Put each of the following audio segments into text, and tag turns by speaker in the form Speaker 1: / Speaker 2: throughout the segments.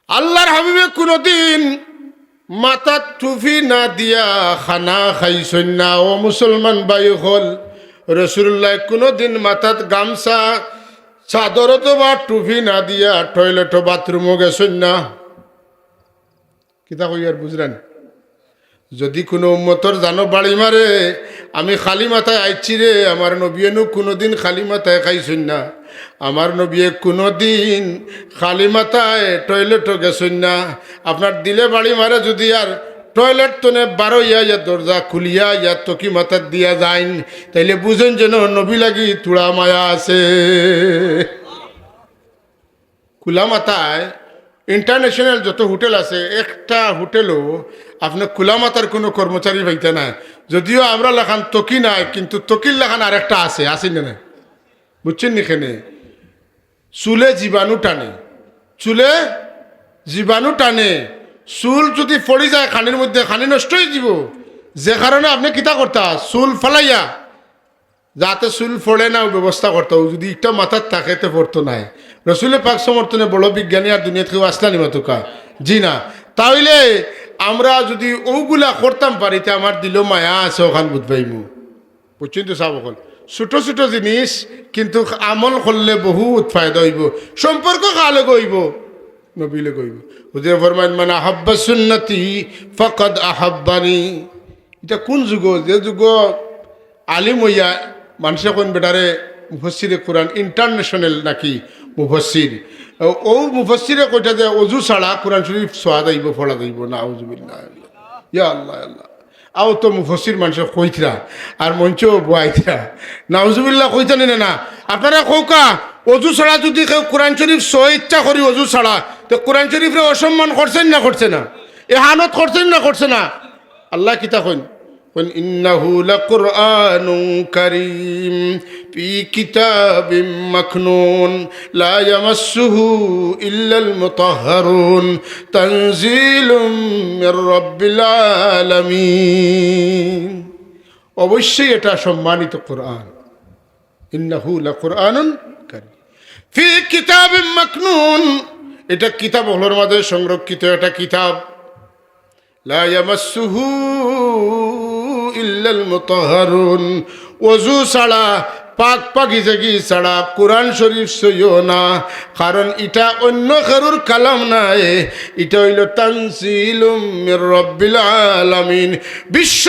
Speaker 1: আল্লাহর হাবিবে কোনদিন মাথার টুপি না দিয়া খানা খাইছেন না। ও মুসলমান ভাই হল, রসুল্লাহ কোনদিন মাথাত গামছা চাদর অথবা টুপি না দিয়া টয়লেট বাথরুমও গেছেন না। কিতা কই আর বুঝলেন? যদি কোনো উম্মতর জানো বাড়ি মারে আমি খালি মাথায় আইছি রে, আমার নবীনু কোনোদিন খালি মাথায় খাইছেন না। আমার নবীয়ে কোনোদিন খালি মাথায় টয়লেটও গেছেন না। আপনার দিলে বাড়ি মারে যদি আর টয়লেট তনে বারো ইয়া দরজা খুলিয়া ইয়া তকি মাথার দিয়া যাইন, তাইলে বুঝেন যেন নবী লাগি তুড়া মায়া আছে। খোলা মাথায় ইন্টারন্যাশনাল যত হোটেল আছে, একটা হোটেলও আপনার খোলা মাথার কোনো কর্মচারী পাইতে না। যদিও আমরা লেখান তকি নাই, কিন্তু তকির লেখান আরেকটা আছে, আসেন না? বুঝছেন এখানে চুলে জীবাণু টানে, চুলে জীবাণু টানে। চুল যদি পড়ে যায় খানির মধ্যে, খানি নষ্ট হয়ে যাব। যে কারণে আপনি কিতা করতা, চুল ফেলাইয়া যাতে চুল ফোড়ে না ব্যবস্থা করতে। যদি একটা মাথার থাকে তো পড়তো নাই। রসুলের পাক সমর্থনে বড় বিজ্ঞানী আর দুনিয়া থেকে আসলানি মাতুকা জি না। তাহলে আমরা যদি ওগুলা করতাম পারিতে আমার দিল মায়া আছে ওখান বুধবাইমু। বুঝছেন তো সাবকল, ছোট ছোট জিনিস কিন্তু আমল করলে বহুত ফায়দা হইব, সম্পর্ক কালে গইব, নবীলে গইব। হুজুর ফরমাইন মানে আহাব্বা সুন্নতি ফাকাদ আহাব্বানি। এটা কোন যুগ? যে যুগ আলিম হইয়া মানুষে কোন বেটারে মুফাসসিরে কোরআন ইন্টারন্যাশনাল নাকি মুফাসসির, ও মুফাসসিরে কইটা যে অজু ছাড়া কোরআন শরীফ সোয়া যাইব, পড়া যাইব না। আউযুবিল্লাহ, ইয়া আল্লাহ আল্লাহ। আও তো মুফাসসির মানুষে কইতরা আর মঞ্চ বয়াইতরা, নাউযুবিল্লাহ কইতেন না। আপনারা কৌকা অজু ছাড়া যদি কেউ কোরআন শরীফ সহ ইচ্ছা করি অজু ছাড়া, তো কোরআন শরীফরে অসম্মান করছেন না করছে না? এহানত করছেন না করছে না? আল্লাহ কিতা কইন إنه لقرآن كريم في كتاب مكنون لا يمسه إلا المطهرون تنزيل من رب العالمين। অবশ্যই এটা সম্মানিত কোরআন। ইন্নাহু লাকুরআনুন কারীম ফি কিতাবিম মাকনুন, এটা কিতাব হলোর মধ্যে সংরক্ষিত একটা কিতাব। লা ইয়ামাসসুহু ইল্লাল মুতাহহারুন, ওযু ছাড়া পাক পাকিজাগি ছাড়া কোরআন শরীফ সইও না, কারণ এটা অন্য কারোর কালাম নাই। এটা হইল তানজিলুম মির রাব্বিল আলামিন, বিশ্ব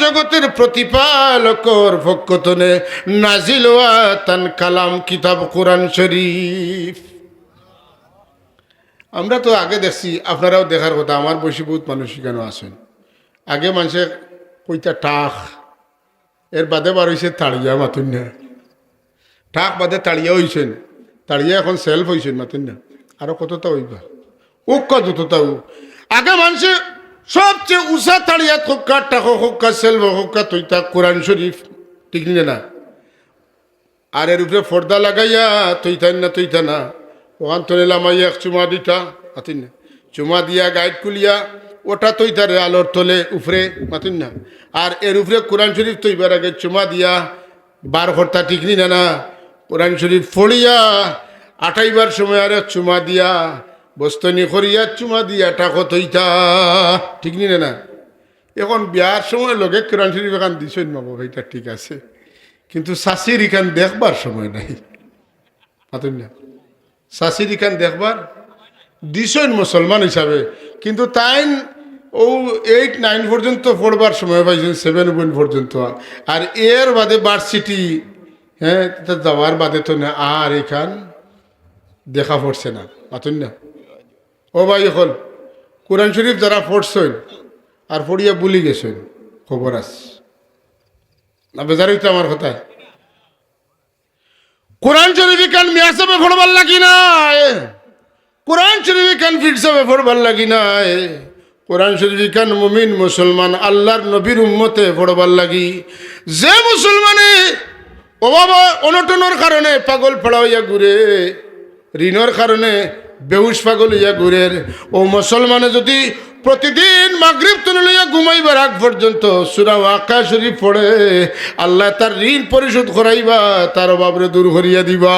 Speaker 1: জগতের প্রতিপালকর পক্ষ থেকে নাজিল হওয়া তান কালাম কিতাব কোরআন শরীফ। আমরা তো আগে দেখছি, আপনারাও দেখার কথা, আমার বয়সী বহুত মানুষ কেন আছেন। আগে মানুষের কইতা টাক, এর বাদে বার হয়েছে তাড়িয়া, মাতুন না। টাক বাদে তাড়িয়া হয়েছেন, তাড়িয়া এখন সেলফ হয়েছেন, মাতুন না। আরো কতটা হইবা উক্কা যতটাও। আগে মানুষে সবচেয়ে উষা তাড়িয়া হোক্কা, টাক হোক্কা, সেলফ হোক্কা, তৈতা কোরআন শরীফ, ঠিক না? আর এর উপরে পর্দা লাগাইয়া তৈতান না, তৈতা না। ওখান তো লামাইয়া এক চুমা দিতা, মাতুন না। চুমা দিয়া গাইড কুলিয়া ওটা তৈতারে আলোর তলে উপরে, মাতুন না। আর এর উপরে কোরআন শরীফ তৈবার আগে চুমা দিয়া বার কর্তা, ঠিক না না? কোরআন শরীফ ফড়িয়া আটাইবার সময় আর চুমা দিয়া বস্তনি করিয়া চুমা দিয়া টাকো তৈতা, ঠিক না না? এখন বিয়ার সময় লগে কোরআন শরীফ এখান দিছেন মাবো, ভাইটা ঠিক আছে, কিন্তু শাশির এখান দেখবার সময় নাই, মাতুন না। শাশির এখান দেখবার দিছেন মুসলমান হিসাবে, কিন্তু তাই ও 8-9 পর্যন্ত পড়বার সময় পাইছেন, 7 পর্যন্ত। আর এর বাদে ভার্সিটি, হ্যাঁ, যাওয়ার বাদে তো না আর এখান দেখা পড়ছে না, মাতুন না। ও ভাই হল কোরআন শরীফ যারা পড়ছেন আর পড়িয়া বুলি গেছেন, খবর আস না, বেজার হইতো আমার কথায়। কোরআন শরীফ কান মিয়াসাবে পড়বার লাগি না, কোরআন শরীফ কান ফিরসাবে পড়বার লাগি না। কোরআন শরীফ কান মুমিন মুসলমান আল্লাহর নবীর উম্মতে পড়বার লাগি। যে মুসলমানে অভাব অনটনের কারণে পাগল পড়া হইয়া ঘুরে, ঋণের কারণে বেহুশ পাগল হইয়া ঘুরে, ও মুসলমানে যদি প্রতিদিন মাগরিব তুলে লইয়া ঘুমাইবার আগ পর্যন্ত সূরা ওয়াকিয়া শরীফ পড়ে, আল্লাহ তার ঋণ পরিশোধ করাইবা, তার অভাবরে দূর করিয়া দিবা।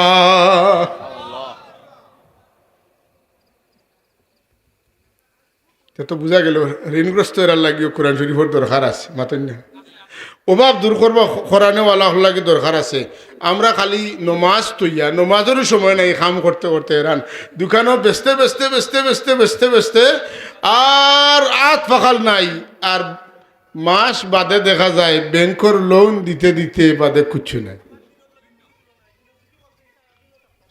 Speaker 1: তো বোঝা গেল ঋণগ্রস্ত এরার লাগিও কোরআন শরীফের দরকার আছে মাতেন না অভাব দূর করবা করানোওয়ালা লাগে দরকার আছে আমরা খালি নমাজ তৈয়া নমাজেরও সময় নাই কাম করতে করতে এরান দোকানও বেচতে বেচতে বেচতে বেচতে বেচতে বেচতে আর আত ফাঁকাল নাই আর মাস বাদে দেখা যায় ব্যাংকর লোন দিতে দিতে বাদে কিচ্ছু নাই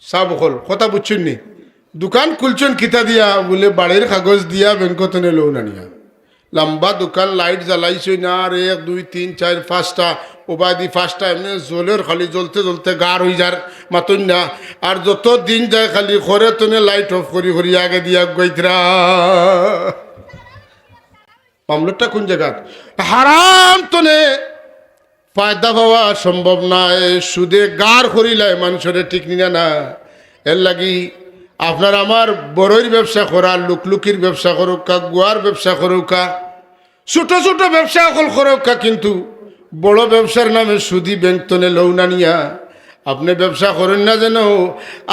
Speaker 1: সব হল কথা বুঝছেন নি দোকান খুলছেন কিতা দিয়া বলে বাড়ির কাগজ দিয়া ব্যাংকত লোন আনিয়া লম্বা দোকান লাইট জ্বালাইছে না আর 1 2 3 4 5টা ওবাদি 5টা এমনি জলের খালি জ্বলতে জ্বলতে গার হয়ে যার মাতুন না আর যত দিন যায় খালি ঘরে তনে লাইট অফ করি করি আগে দিয়া গইতরা মামলাটা কোন জায়গা হারাম তনে ফায়দা পাওয়া সম্ভব নয় সুদে গার করিলায় মানুষের ঠিক নিনা না এর লাগি আপনার আমার বড়ইর ব্যবসা করা লুকলুকির ব্যবসা করুকা গুয়ার ব্যবসা করুকা ছোট ছোট ব্যবসা অকল করুকা কিন্তু বড় ব্যবসার নামে সুদি ব্যাংক তনে লৌনা নিয়া আপনি ব্যবসা করেন না যেন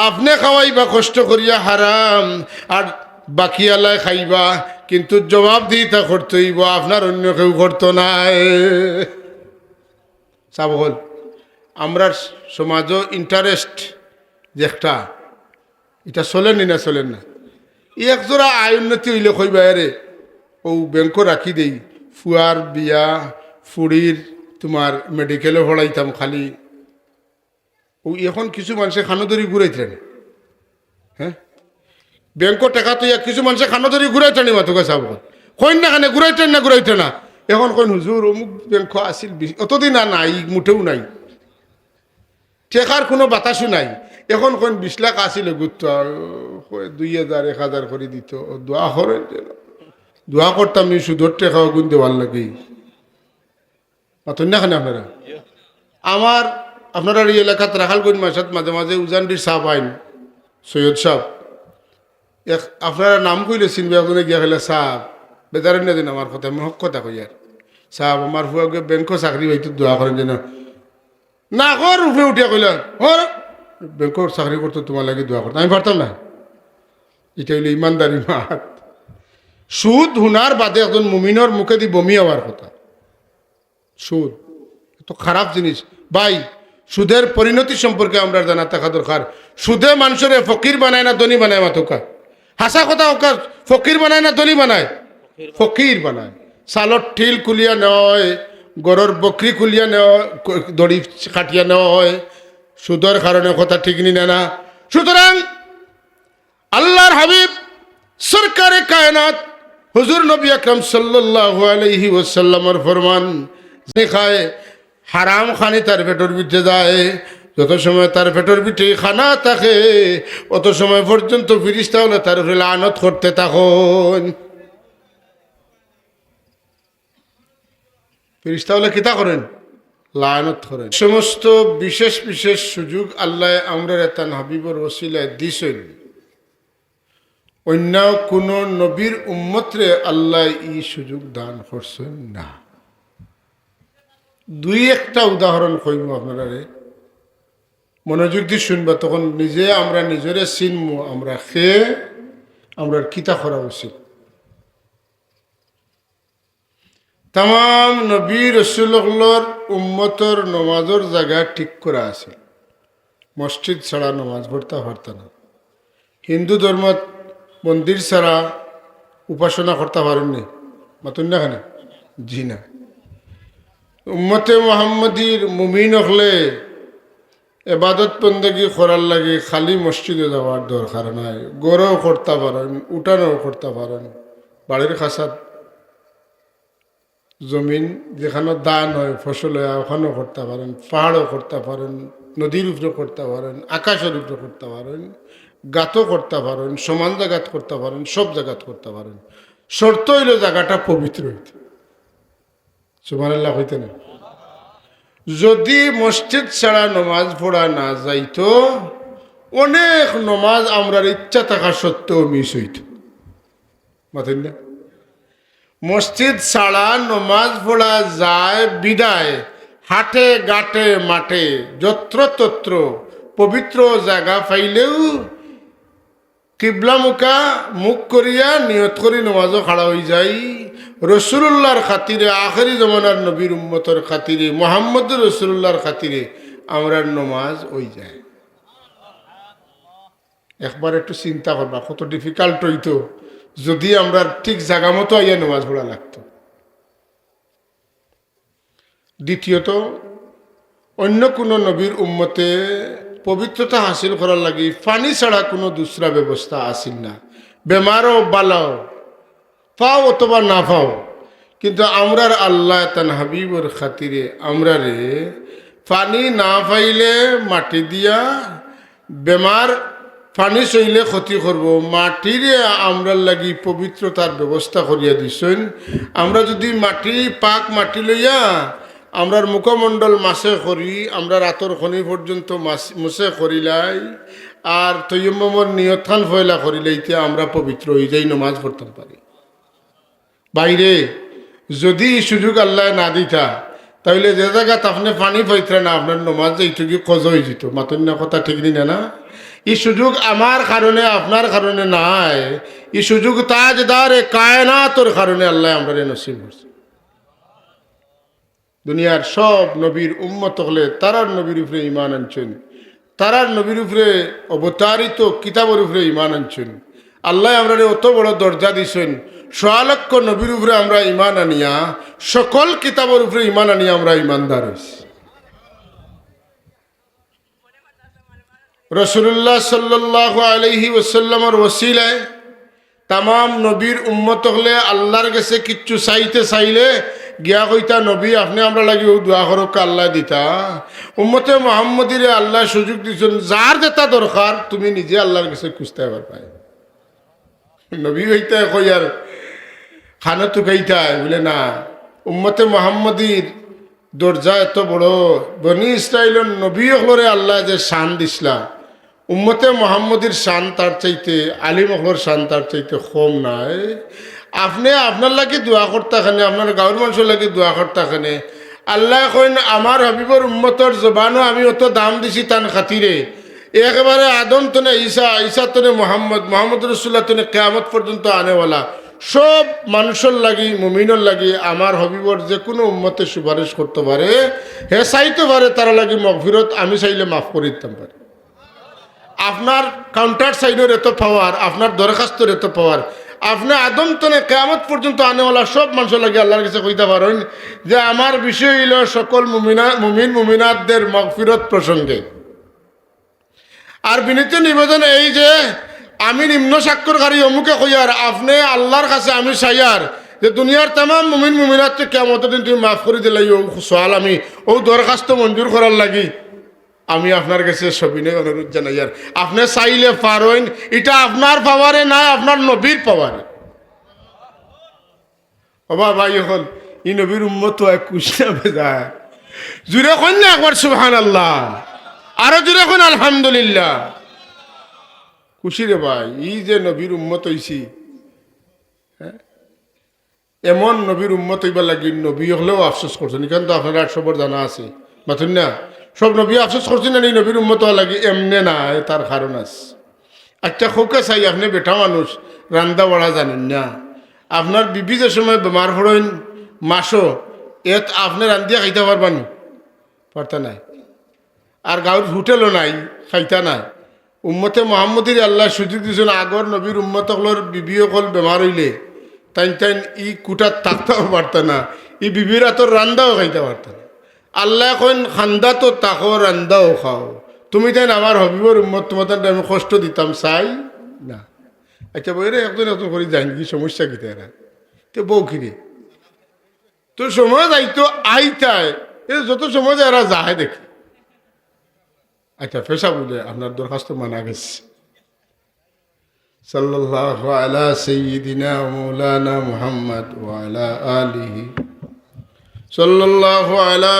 Speaker 1: আপনি খাওয়াইবা কষ্ট করিয়া হারাম আর বাকি আলায় খাইবা কিন্তু জবাব দিতে করতে হইব আপনার অন্য কেউ করতো নাই সব হল আমরা সমাজও ইন্টারেস্ট যে একটা এটা চলেন না চলেন না একজোড়া আয় উন্নতি হইলে কইবা রে ও ব্যাংকও রাখি দেই ফুয়ার বিয়া ফুড়ির তোমার মেডিকেলে ভরাইতাম খালি ও এখন কিছু মানুষে খানোদরি ঘুরাইতেন হ্যাঁ ব্যাংকও টাকা তো কিছু মানুষে খানোদরি ঘুরাইতেনি মাতুকা চাব কইন না খানে ঘুরাইতেন না ঘুরাইতে না এখন কইন হুজুর অমুক ব্যাংক আসিল অতদিন আর নাই মুঠেও নাই টেকার কোনো বাতাসও নাই এখন কোন 20 লাখ আসিল গুরুত্ব 2000 1000 করে দিত দোয়া করেন দোয়া করতাম নি সুদর টেকা গুণ দেওয়ার লাগে মাতন না খানে আপনারা আমার আপনারা এই এলাকাত রাখালগঞ্জ মাসাত মাঝে মাঝে উজানডির সাহ আইন সৈয়দ সাহ আপনারা নাম কইলে চিনবে একজনে গিয়া খেলে সাহ বেজারেন না দিন আমার কথা আমি হক কথা কই আর সাহ আমার ফুয়াকে ব্যাংকও চাকরি হইতো দোয়া করেন যেন না কর উঠে উঠিয়া কইলা হর ব্যাংকর চাকরি করতো তোমার লাগে দোয়া করতো আমি পারতাম না এটা হইলে ইমানদারি মাত সুদ হুনার বাদে একজন মুমিনের মুখে দি বমি হওয়ার কথা সুদ তো খারাপ জিনিস ভাই সুদের পরিণতি সম্পর্কে আমরা জানা থাকা দরকার সুদে মানুষের ফকির বানায় না ধনী বানায় মাথকা হাসা কথা ওকা ফকির বানায় না ধনী বানায় ফকির বানায় সালর ঠিল কুলিয়া নেওয়া গরুর বকরি কুলিয়া নেওয়া দড়ি কাটিয়া নেওয়া হয় সুদের কারণে কথা ঠিক নি না সুতরাং আল্লাহর হাবিব সরকারে কায়নাত হুজুর নবী আকরাম সাল্লাল্লাহু আলাইহি ওয়াসাল্লামের ফরমান যে খায় হারাম খানি তার পেটের ভিতরে যায় যত সময় তার পেটের ভিতরে খানা থাকে অত সময় পর্যন্ত ফিরিস্তা হলে তার উপরে লানত করতে থাকুন ফিরিস্তা হলে কিতা করেন লানত করেন সমস্ত বিশেষ বিশেষ সুযোগ আল্লাহ আমরা তান হাবিবর ওসিলায় দিছেন অন্য কোন নবীর উম্মতরে আল্লাহ এই সুযোগ দান করছেন না দুই একটা উদাহরণ কইব আপনারা মনোযোগ দিয়ে শুনবা তখন নিজে আমরা নিজরে চিনমু আমরা খেয়ে আমরা কিতা করা উচিত তাম নবী রসুল্লাহর উম্মতর নমাজের জায়গা ঠিক করা আছে মসজিদ ছাড়া নমাজ পড়তে পারত না হিন্দু ধর্ম মন্দির ছাড়া উপাসনা করতে পারেননি মাতুন না খানে জি না উম্মতে মোহাম্মদীর মুমিন হলে এবাদত বন্দেগি করার লাগে খালি মসজিদে যাওয়ার দরকার নাই গড়েও করতে পারেন উঠানও করতে পারেন বাড়ির খাসাত জমিন যেখানে দান হয় ফসল হয় ওখানেও করতে পারেন পাহাড়ও করতে পারেন নদীর উপরে করতে পারেন আকাশের উপরে করতে পারেন গাতও করতে পারেন সমান জায়গাত করতে পারেন সব জায়গাত করতে পারেন শর্ত হইল জায়গাটা পবিত্র হইতে সুবহানাল্লাহ হইতে না যদি মসজিদ ছাড়া নমাজ পড়া না যাইতো অনেক নমাজ আমরার ইচ্ছা থাকা সত্ত্বেও মিস হইত মাতেন না মসজিদ ছাড়া নমাজ পড়া যায় বিদায় হাটে ঘাটে মাঠে যত্র তত্র পবিত্র জায়গা পাইলেও কিবলা মুখ করিয়া নিয়ত করি নমাজও খাড়া হয়ে যাই রসুল্লাহর খাতিরে, আখেরি জমানার নবীর উম্মতর খাতিরে, মোহাম্মদ রসুল্লাহর খাতিরে আমরার নমাজ হয়ে যায়। একবার একটু চিন্তা করবা কত ডিফিকাল্ট হইতো যদি আমরা ঠিক জায়গা মতো আইয়া নমাজ পড়া লাগতো। দ্বিতীয়ত, অন্য কোনো নবীর উম্মতে পবিত্রতা হাসিল করার লাগি পানি ছাড়া কোনো দুসরা ব্যবস্থা আসিল না। বেমারও বালাও পাও অথবা না পাও, কিন্তু আমরার আল্লাহ তান হাবিবর খাতিরে আমরা রে পানি না পাইলে মাটি দিয়া বেমার, পানি চইলে ক্ষতি করব, মাটিরে আমরার লাগি পবিত্রতার ব্যবস্থা করিয়া দিছেন। আমরা যদি পাক মাটি লইয়া আমরার মুখমণ্ডল মাসে করি, আমরা রাতর খনি পর্যন্ত মুসে করিলাই আর তৈয়ম্মর নিয়তখান ফয়লা করিলাইতে আমরা পবিত্র হয়ে যাই, নমাজ পড়তে পারি। বাইরে যদি সুযোগ আল্লাহ না দিতা তাহলে যে জায়গাত আপনি পানি পাইতরা না আপনার নমাজ যাইতো কি কজ হয়ে যেত। মাতন্য কথা ঠিক নি না? এই সুযোগ আমার কারণে আপনার কারণে নাই, এই সুযোগ তাজদারে কায়নাতর কারণে আল্লাহ আমরা নসিব করছে। দুনিয়ার সব নবীর উম্মত হলে তারার নবীর উপরে ইমান আনছেন, তারার নবীর উপরে অবতারিত কিতাবের উপরে ইমান আনছেন। আল্লাহ আমরা অত বড় দরজা দিছেন, 6 লক্ষ নবীর উপরে আমরা ইমান আনিয়া সকল কিতাবের উপরে ইমান আনিয়া আমরা ইমানদার হইছি। রাসূলুল্লাহ সাল্লাল্লাহু আলাইহি ওয়াসাল্লামের ওসিলায় তাম নবীর উম্মত হলে আল্লাহর কাছে কিচ্ছু চাইলে গিয়া কইতা নবী আপনি আমরা লাগি দোয়া করক আল্লাহ দিতা। উম্মতে মুহাম্মদীরে আল্লাহ সুযোগ দিচ্ছেন, যার যেটা দরকার তুমি নিজে আল্লাহর কাছে খুঁজতে পারবে। নবী হইতা কই আর খানা তুকাইতায় বলে না, উম্মতে মুহাম্মদীর দরজা এত বড়, বনি ইসরাইলের নবী হলরে আল্লাহ যে শান দিসলা, উম্মতে মুহাম্মদীর শান তার চাইতে, আলিম হলর শান তার চাইতে কম নাই। আপনি আপনার লাগে দোয়া করতাখানে, আপনার গাঁর মানুষের লাগে দোয়া করতাখানে আল্লাহ কইন আমার হাবিবর উম্মতর জবানও আমি অত দাম দিছি তান খাতিরে, একেবারে আদম তনে ঈসা তনে মোহাম্মদ রসুল্লাহ তনে কিয়ামত পর্যন্ত আনেওয়ালা সব মানুষের লাগি, মুমিনের লাগি আমার হাবিবর যে কোনো উম্মতে সুপারিশ করতে পারে, হে চাইতে পারে তারা লাগি মগফিরত আমি চাইলে মাফ করে দিতাম পারি। আপনার কাউন্টার সাইনের এত পাওয়ার, আপনার দরখাস্তর এত পাওয়ার, আপনি আদম তনে কিয়ামত পর্যন্ত আনেওয়ালা সব মানুষের লাগে আল্লাহর কাছে কইতে পারেন যে আমার বিষয় হইল সকল মুমিনাতদের মগফিরত প্রসঙ্গে। আর বিনীত নিবেদন এই যে আমি নিম্ন স্বাক্ষরকারী অমুকে কইয়ার আপনি আল্লাহর কাছে আমি চাইয়ার যে দুনিয়ার তাম মুমিনাতকে কিয়ামতের দিন তুমি মাফ করে দিলাই, ও সোয়াল আমি ও দরখাস্ত মঞ্জুর করার লাগি আমি আপনার কাছে সবিনয় অনুরোধ জানাই। আর আপনি চাইলে পারেন, এটা আপনার পাওয়ারে না, আপনার নবীর পাওয়ারে। বাবা ভাই এখন ই নবীর উম্মত কুশনা বেজায় জুড়ে কন না একবার সুবহানাল্লাহ, আরো জুড়ে কোন আলহামদুলিল্লাহ। খুশি রে ভাই, এই যে নবীর উম্মত হইছি, এমন নবীর উম্মত হইবার লাগি নবী হলেও আফসোস করছেন। এখান তো আপনারা সবর জানা আছে মাথুন না, সব নবী আফসোস করছেন না, এই নবীর উম্মত হওয়া লাগি এমনে না, তার কারণ আছে। একটা খোকা চাই আপনি বেটা মানুষ রান্দা বাড়া জানেন না, আপনার বিবি যে সময় বেমার পড়েন মাসো আপনি রান্দিয়া খাইতে পারবানি, পারতা নাই। আর গাঁর হোটেলও নাই, খাইতা নাই। উম্মতে মুহাম্মদীর আল্লাহ সুযোগ দিয়েছেন, আগর নবীর উম্মত হলর বিবিও কল বেমার হইলে তাইন ই কুটার থাকতেও পারত না, ই বিবির হাতর রান্দাও খাইতে পারত না। আল্লাহ কইন খান্দা তো তাকো রান্দাও খাও, তুমি তাই আমার হবিবর উম্মত তোমার আমি কষ্ট দিতাম চাই না। আচ্ছা বই রে একজন একজন করে যাই কি সমস্যা কি তারা তো বউ কিনে তো সময় যাইতো আইতায়, এ যত সময় যায় এরা যায় দেখি। আচ্ছা পেশা বলে আপনার দরখাস্ত মানা গেছে। সাল্লাল্লাহু আলা সাইয়্যিদিনা মাওলানা মুহাম্মদ ওয়া আলা আলিহি সাল্লাল্লাহু আলা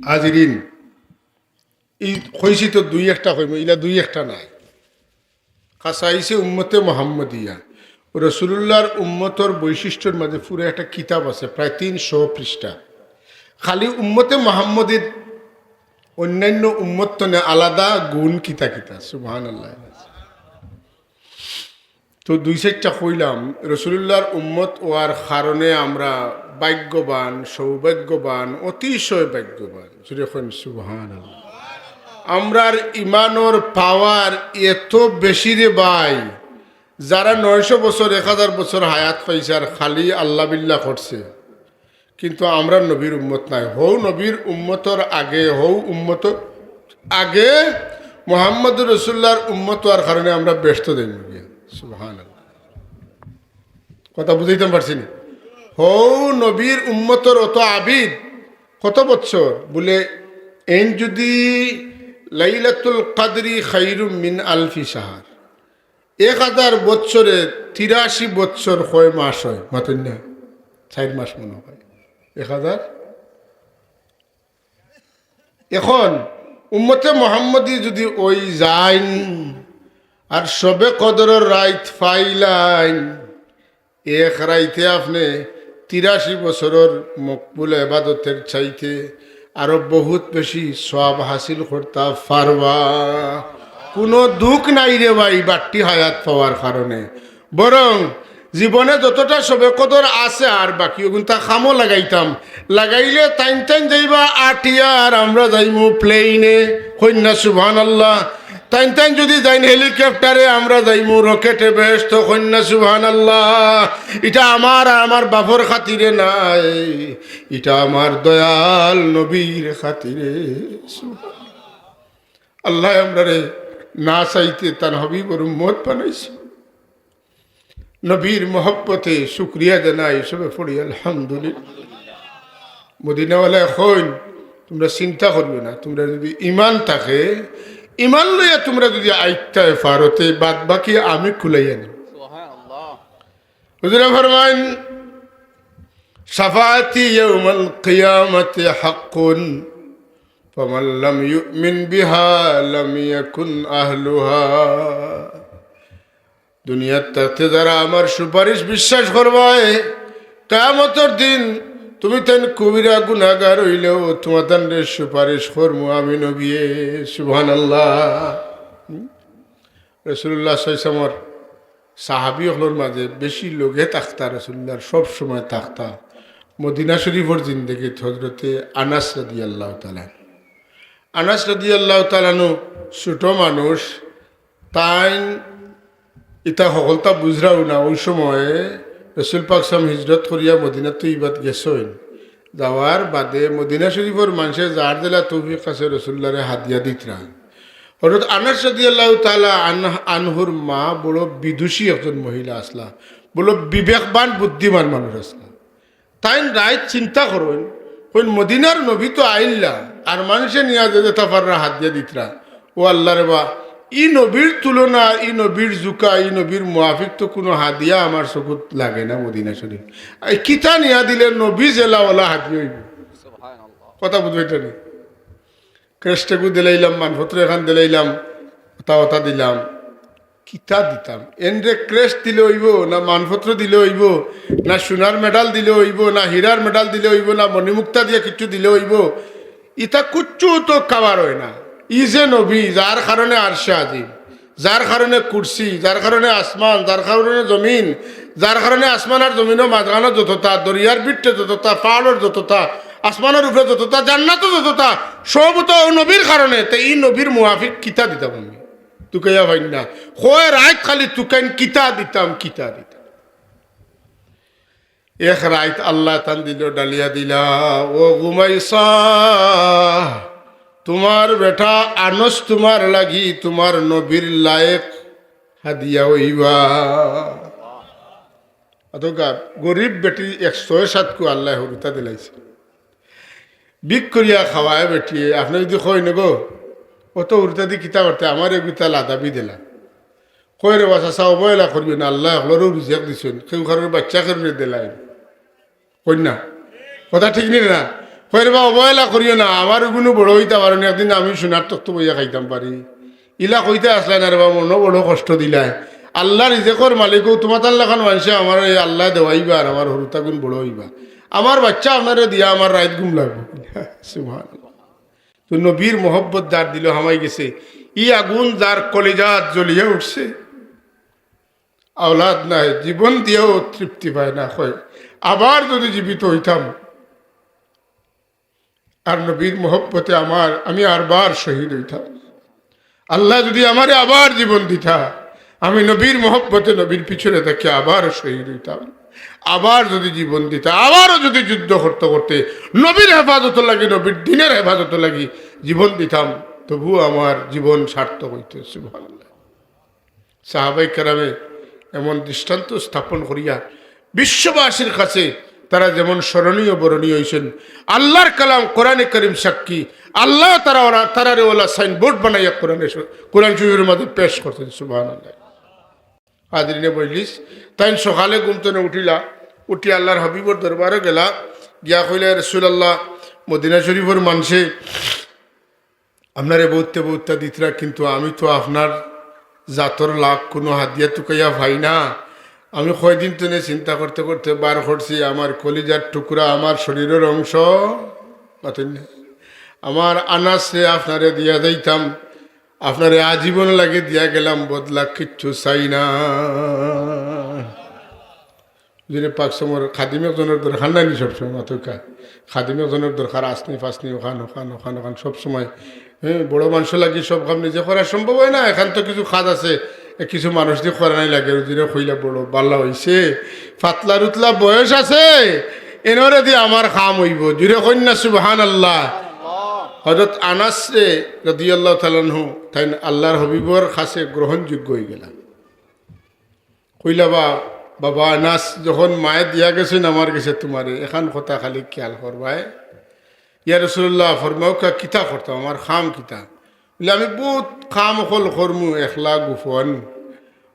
Speaker 1: হাজিরিন। এই কইছি তো দুই একটা কইম, ইলা দুই একটা নাই, কাছা আইছে উম্মতে মুহাম্মদিয়া। রসুল্লাহর উম্মতর বৈশিষ্ট্যের মাঝে পুরো একটা কিতাব আছে প্রায় 300 পৃষ্ঠা, খালি উম্মতে মুহাম্মদীর অন্যান্য উম্মত তনে আলাদা গুণ কিতা কিতা সুবহানাল্লাহ। তো দুই সাইডটা কইলাম রসুলুল্লাহর উম্মত ওয়ার কারণে আমরা ভাগ্যবান, সৌভাগ্যবান, অতিশয় ভাগ্যবান। সুবহানাল্লাহ। আমরার ইমানোর পাওয়ার এত বেশি রে ভাই, যারা 900 বছর 1000 বছর হায়াত পাইছে আর খালি আল্লাহ বিল্লাহ করছে, কিন্তু আমরা নবীর উম্মত নাই। হৌ নবীর উম্মতর আগে, হৌ উম্মতর আগে মোহাম্মদ রসুল্লাহর উম্মত হওয়ার কারণে আমরা ব্যস্ত দেই। সুবহানাল্লাহ, কথা বুঝাইতে পারছি না? হৌ নবীর উম্মতর অত আবিদ কত বছর বলে, এন যদি লাইলাতুল কদরি খায়রুম মিন আলফি শাহর, 1000 বছরে 83 বছর কয় মাস হয়? মাতেন না, 4 মাস মনে হয় 1000। এখন উম্মতে মোহাম্মদী যদি ওই যাইন আর সবে কদরের রাইত ফাইলাইন, এক রাইতে আপনি 83 বছরের মকবুল ইবাদতের চাইতে আরো বহুত বেশি সওয়াব হাসিল করতে পারবা। কোনো দুঃখ নাই রে ভাই বাট্টি হায়াত পাওয়ার কারণে, বরং জীবনে যতটা সবে কদর আছে আর বাকি ওগুনটা খামো লাগাইতাম, লাগাইলে টাইম টাইম যাইবা আটিয়ার, আমরা যাইমু প্লেনে, কন্যা সুবহানাল্লাহ। টাইম টাইম যদি যাইন হেলিকপ্টারে, আমরা যাইমু রকেটে, বেস্ত, কন্যা সুবহানাল্লাহ। এটা আমার আর আমার বাপর খাতিরে নাই, এটা আমার দয়াল নবীর খাতিরে। আল্লাহ আমরা রে না চাইতে তার হাবিবর উম্মত বানাইছে। নবীর মহব্বতে শুক্রিয়া জানাই, সবে পড়ি আলহামদুলিল্লাহ। মদিনাওয়ালা কইন তোমরা চিন্তা করবে না, তোমরা যদি ইমান থাকে, ইমান লইয়া তোমরা যদি আইতায় ফারতে, বাদ বাকি আমি খুলাইয়া নিব। হুজুরে ফরমাইন শাফাআতি ইয়াউমাল কিয়ামাতি হাক্কুন ফামান লাম ইউমিন বিহা লাম ইয়াকুন আহলুহা। দুনিয়ার থাকতে যারা আমার সুপারিশ বিশ্বাস করবায়, কিয়ামতের দিন তুমি তেন কবিরা গুনাহগার হইলেও তোমাদের সুপারিশ করমু আমি নবী। সুবহানাল্লাহ। রাসূলুল্লাহ সাল্লাল্লাহু আলাইহি ওয়াসাল্লাম সাহাবী হলোর মাঝে বেশি লোকে থাকতা, রাসূলুল্লাহর সব সময় থাকতা মদিনা শরীফের জিন্দেগি হযরতে আনাস রাদিয়াল্লাহু তাআলা। আনাস রাদিয়াল্লাহু তাআলা ছোট মানুষ, তাই ইতা সকলতা বুঝরাও না। ওই সময়ে রসুল পাক সাম হিজরত করিয়া মদিনা তৈবাত গেছেন, যাওয়ার বাদে মদিনা শরীফের মানুষের যার জেলা তৌফিক আছে রসুল্লাহরে হাদিয়া দিতরা। হযরত আনাস রাদিয়াল্লাহু তাআলা আনহুর মা বড় বিদুষী একজন মহিলা আসলা, বড় বিবেকবান বুদ্ধিমান মানুষ আসলা। তাই রায় চিন্তা করেন, কইন মদিনার নবী তো আইল্লা আর মানুষে নিয়া যে তাফাররা হাদিয়া দিতরা, ও আল্লাহ রে বা, ই নবীর তুলনা, ই নবীর জুকা, ই নবীর মুআফিক তো কোনো হাদিয়া আমার চকুত লাগে না মদিনা শরীফ। এই কিতা নিয়া দিলে নবী জেলাওয়ালা হাদিয়া হইব। কথা বুঝবে নি? ক্রেস্টেকু দিলাইলাম, মানপত্র এখান দিলাইলাম, ওতা দিলাম, কিতা দিতাম? এনরে ক্রেস্ট দিলে হইব না মানপত্র দিলে হইব, না সোনার মেডাল দিলে হইব, না হীরার মেডাল দিলে হইব, না মণিমুক্তা দিয়ে কিছু দিলে হইব? ইতা কুচ্ছু তো খাবার হয় না। ই যে নবী, যার কারণে আরশে আজিম, যার কারণে কুরসি, যার কারণে আসমান, যার কারণে জমিন, যার কারণে আসমান আর জমিনও মাঝখানে যতটা, দরিয়ার বিটে যতটা, পাহাড়ের যতটা, আসমানের উপরে যতটা, জান্নাতও যতটা, সব তো নবীর কারণে। তো এই নবীর মুআফিক কিতা দিতাম আমি? তুকাইয়া ভাই না কয় রাত খালি তুকাইন কিতা দিতাম, কিতা দিতাম। এক রাত আল্লাহ তান দিল, ডালিয়া দিলা, ও ঘুমাইছা, তোমার বেটা আনস তোমার লাগি তোমার নবীর লায়েক হাদিয়া হইবা। অতকা গরিব বেটি 107 কু আল্লাহ হরুতা দিলাইছে, বিক করিয়া খাওয়ায় বেটিয়ে। আপনি যদি কই নেগো অত হরুতা দি কিতা করতে, আমার এগুতা লাদাবি দিলা, কই রে বাসা চাও অবহেলা করবি না, আল্লাহ হলরও রিজেক দিছেন, কেউ ঘরের বাচ্চা করে দিলাই কন্যা। কথা ঠিক নি না? কই রে বা অবহেলা করিও না, আমার কোনো বড় হইতে পারে না, একদিন আমি সোনার তক্ত বইয়া খাইতাম পারি। ইলা কইতে আসলাই না রে বা, মনো বড় কষ্ট দিলাই। আল্লাহ রিজেকর মালিকও তোমার তার লেখান মানুষে আমার এই আল্লাহ দেওয়াইবা আর আমার হরুতা গুণ বড় হইবা। আমার বাচ্চা আপনারে দিয়া আমার রাত ঘুম লাগবো। সুবহানাল্লাহ। তো নবীর মোহব্বত যার দিল হামাই গেছে, ই আগুন যার কলিজাত জ্বলিয়ে উঠছে, আওলাদ নাই, জীবন দিয়েও তৃপ্তি পায় না, হয় আবার যদি জীবিত হইতাম আর নবীর মোহব্বতে আমি আরবার শহীদ হইতাম। আল্লাহ যদি আমারে আবার জীবন দিতা, আমি নবীর মোহব্বতে নবীর পিছনে থেকে আবার শহীদ হইতাম। আবার যদি জীবন দিতা, আবারও যদি যুদ্ধ করতে করতে নবীর হেফাজত লাগি, নবীর দিনের হেফাজত লাগি জীবন দিতাম, তবুও আমার জীবন সার্থক হইতে। সুবহানাল্লাহ। সাহাবাই কেরামে এমন দৃষ্টান্ত স্থাপন করিয়া বিশ্ববাসীর কাছে তারা যেমন স্মরণীয় বরণীয় হয়েছেন। আল্লাহর কালাম কোরআনে করিম সাক্ষী, আল্লাহ তারারে ওলা সাইনবোর্ড বানাইয়া কোরআন শরীফের মধ্যে পেশ করতেন। সুবহানাল্লাহ। হাজরিনে মজলিস, তাই সকালে ঘুমতনে উঠি আল্লাহর হাবিবর দরবারে গেলা, গিয়া কইলা, রাসূলুল্লাহ, মদিনা শরীফের মানুষে আপনারে বৌতে বৌতা দিতরা, কিন্তু আমি তো আপনার জাতর লাখ কোনো হাদিয়া টুকাইয়া ভাই না। আমি কয়দিন তো চিন্তা করতে করতে বার করছি, আমার কলিজার টুকরা, আমার শরীরের অংশ আমার আনাসে আপনারে দিয়া যাইতাম, আপনারে আজীবন লাগে দিয়া গেলাম, বদলা কিচ্ছু চাই না। যদি পাক সময় খাদিম একজনের দরকার নাই সবসময়, মাথা খাদিম একজনের দরকার, আসনি ফাসনি ওখান সবসময়। হ্যাঁ, বড় মানুষ লাগি সব কাম নিজে করা সম্ভব হয় না। এখান তো কিছু খাদ আছে, কিছু মানুষ দিয়ে করা নাই লাগে, রুজিরে খইলা বড় বাল্লা হইছে, ফাতলা রুতলা বয়স আছে, এনরে দিয়ে আমার খাম হইব, জুড়ে কন্যা সুবহানাল্লাহ। হযরত আনাস রাদিয়াল্লাহু তাআলা আনহু তাই আল্লাহর হাবিবর কাছে গ্রহণযোগ্য হয়ে গেলাম। কইলা, বাবা আনাস, যখন মায়ে দিয়া গেছেন আমার কাছে তোমারে, এখান কথা খালি খেয়াল করবাই। ইয়া রাসূলুল্লাহ, ফরমাও কিতা করতাম, আমার খাম কিতা? বলে, আমি বহুত খাম হল কর্মু, একলা গোপন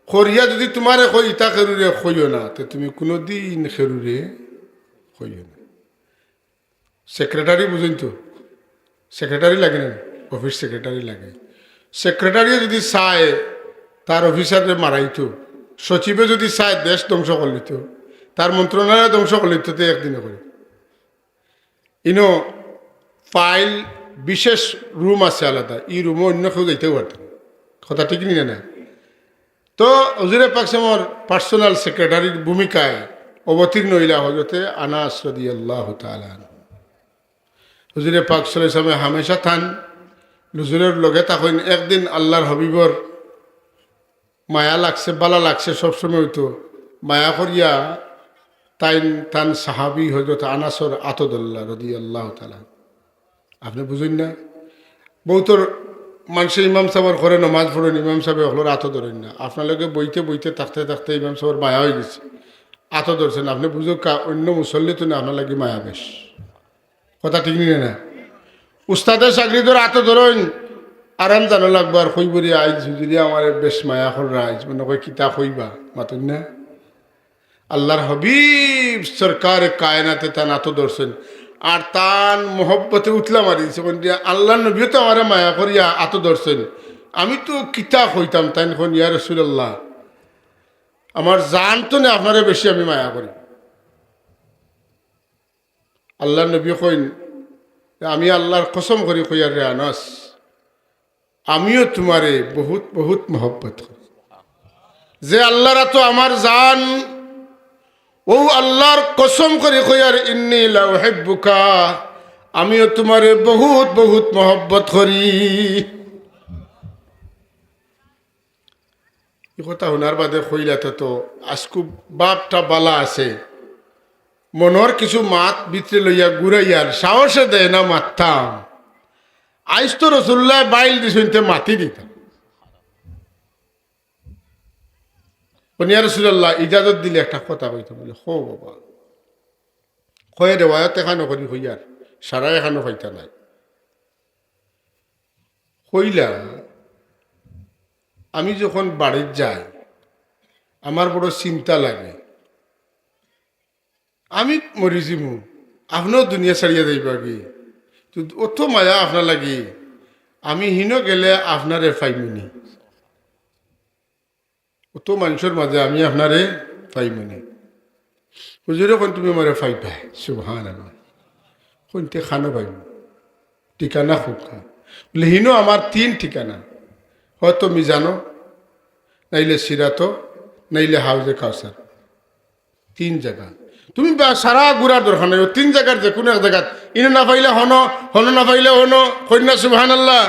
Speaker 1: করিয়া যদি তোমারে কই ইতা খেরুরে কইও না, তো তুমি কোনোদিন খেরুরে কইও না। সেক্রেটারি বুঝেন তো, সেক্রেটারি লাগে না, অফিস সেক্রেটারি লাগে। সেক্রেটারিও যদি চায় তার অফিসারে মারাইতো, সচিবে যদি চায় দেশ ধ্বংস করলিত, তার মন্ত্রণালয় ধ্বংস করলিত, তো একদিনে করে। ইনো ফাইল বিশেষ রুম আছে আলাদা, এই রুমও অন্য কেউ যাইতেও পারতেন, কথা ঠিক নিয়ে না। তো হুজুরে পাক আমার পার্সোনাল সেক্রেটারির ভূমিকায় অবতীর্ণ হইলা হজরতে আনাস রাদিয়াল্লাহু তাআলা। হুজুরে পাক সাল্লাল্লাহু আলাইহি ওয়াসাল্লাম হামেশা থান হুজুরের লগে তখন। একদিন আল্লাহর হাবিবর মায়া লাগছে, বালা লাগছে, সবসময় হইতো মায়া করিয়া তান সাহাবি হজরত আনাসর আতদুল্লাহ রাদিয়াল্লাহু তাআলা। আপনি বুঝেন না, বহুতর মানুষে ইমাম সাহেবের ঘরে নমাজ পড়েন, ইমাম সাহেব হলোর আতো ধরেন না, আপনার লগে বইতে বইতে থাকতে থাকতে ইমাম সাহেবের মায়া হয়ে গেছে, আতো ধরছেন। আপনি বুঝো অন্য মুসল্লি তো না, আপনার লাগে মায়া বেশ, কথা ঠিক নিয়ে না। উস্তাদের চাকরি ধরে আতো ধরেন, আরাম জানো লাগবো, আর কইবরি আইজ হুজুরি আমার বেশ মায়া কররা আইজ, মানে কই কিতা কইবা মাতুন না। আল্লাহর হাবিব সরকার কায়নাতে তান আতো ধরছেন, আর তান মোহব্বতে উঠলাম আর আল্লাহ নবীও তো আমার মায়া করিয়া আতো ধরছেন। আমি তো কিতা হইতাম তাই এখন, ইয়া রাসূলুল্লাহ, আমার জান তো না আপনারে বেশি আমি মায়া করি। আল্লাহ নবী কইন, আমি আল্লাহর কসম করি কইয়ার রে আনাস, আমিও তোমারে বহুত বহুত মহব্বত করি। যে আল্লাহরা তো আমার জান, ও আল্লাহর কসম করে কইয়ার, ইন্নী লা উহিব্বুকা, আমিও তোমারে বহুত বহুত মহব্বত করি। এই কথা শোনার বাদে কইলা, তো আজকু বাপটা বালা আছে, মনের কিছু মাত ভিতরে লইয়া ঘুরাইয়ার সাহসে দেয় না মারতাম। আইস তো রাসূলুল্লাহ বাইল দিতে মাতি দিতাম। ইয়া রাসূলুল্লাহ, ইজাজত দিলে একটা কথা কইতাম। বলে, হো বাবা, কয়ে রেওয়ায়ত এখানো করি হইয়ার, সারা এখানো হইতা নাই। কইলা, আমি যখন বাড়ির যাই আমার বড় চিন্তা লাগে, আমি মরি যামু, আপনিও দুনিয়া ছাড়িয়া যাইবা কি, অত মায়া আপনার লাগি, আমি হিন গেলে আপনারে পাইমিনি, অত মানুষের মাঝে আমি আপনারে পাইমিনি। হুজুরে কোন তুমি মারে পাইবা? সুবহানাল্লাহ। কোনতে খানো পাইব? ঠিকানা খুকা বলে হিনো আমার 3 ঠিকানা, হয়তো মিজানো, নাইলে সিরাতো, নাইলে হাউজে কাউসার। 3 জায়গা তুমি সারা ঘুরার দরকার নেই, 3 জায়গার যে কোনো এক জায়গা ইনো না পাইলে হন, হন না পাইলে হন, কন্যা সুবহানাল্লাহ।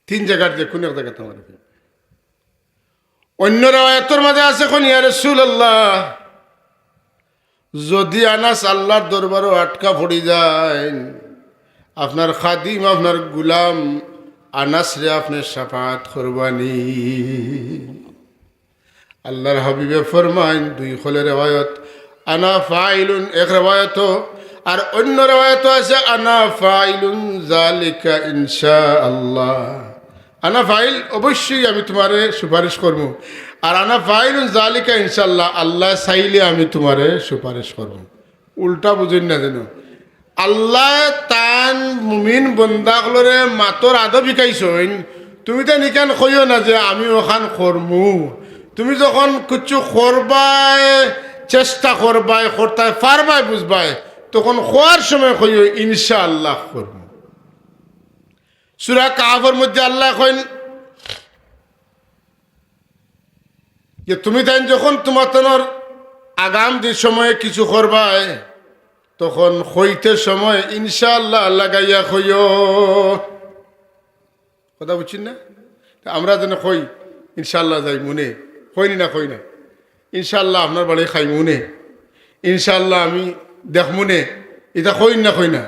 Speaker 1: 3 জায়গার যে কোনো এক জায়গা তোমার। অন্য রাওয়ায়াতের মাঝে আছে কোন ইয়া রাসূলুল্লাহ, যদি আনাস আল্লাহর দরবারও আটকা পড়ে যায়, আপনার খাদিম আপনার গুলাম আনাস রে আপনি শাফাত করবানি। আল্লাহর হাবিবে ফরমাইন 2 খলের রেওয়ায়াত, আনা ফাইলুন এক রেওয়ায়াত, আর অন্য রেওয়ায়াত আছে আনা ফাইলুন যালিকা ইনশাআল্লাহ। আনা ফাইল অবশ্যই আমি তোমারে সুপারিশ করবো, আর আনা ফাইলুন যালিকা ইনশাআল্লাহ আল্লাহ চাইলে আমি তোমারে সুপারিশ করবো। উল্টা বুঝুন না যেন, আল্লাহ তান মুমিন বন্দাগুলোরে মাতর আদব শিকাইছইন, তুমি তো নিকান কইও না যে আমি ওখান করমু। তুমি যখন কিছু করবাই, চেষ্টা করবাই, করতাই পারবাই, বুঝবাই, তখন খোয়ার সময় কইও ইনশাআল্লাহ করবো। সূরা কাহফের মধ্যে আল্লাহ কইন যে তুমি তাই যখন তোমার তনর আগাম যে সময়ে কিছু করবাই, তখন হইতে সময় ইনশাআল্লাহ লাগাইয়া কইও। কথা বুঝছেন না? আমরা যেন কই ইনশাআল্লাহ যাই মনে, কইনি না কই না, ইনশাআল্লাহ আপনার বাড়ি খাই মনে, ইনশাআল্লাহ আমি দেখ মনে, এটা কই না কই না।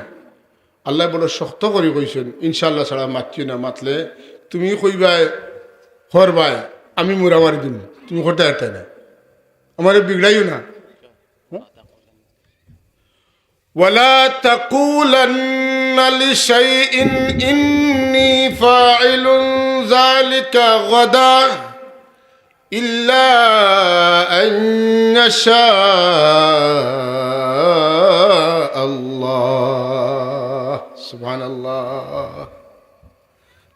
Speaker 1: আল্লাহ বলে শক্ত করে কইছেন ইনশাআল্লাহ ছাড়া মাতছি না, মাতলে তুমি কইবাই হরবাই আমি মুরাবারি দিন, তুমি করতে পারতে না, আমার বিগড়াইও না। ওয়ালা তাকুলান্না লিশাইইন ইন্নী ফাইলুন যালিকা গাদা ইল্লা আন ইয়াশা আল্লাহ। সুবহানাল্লাহ।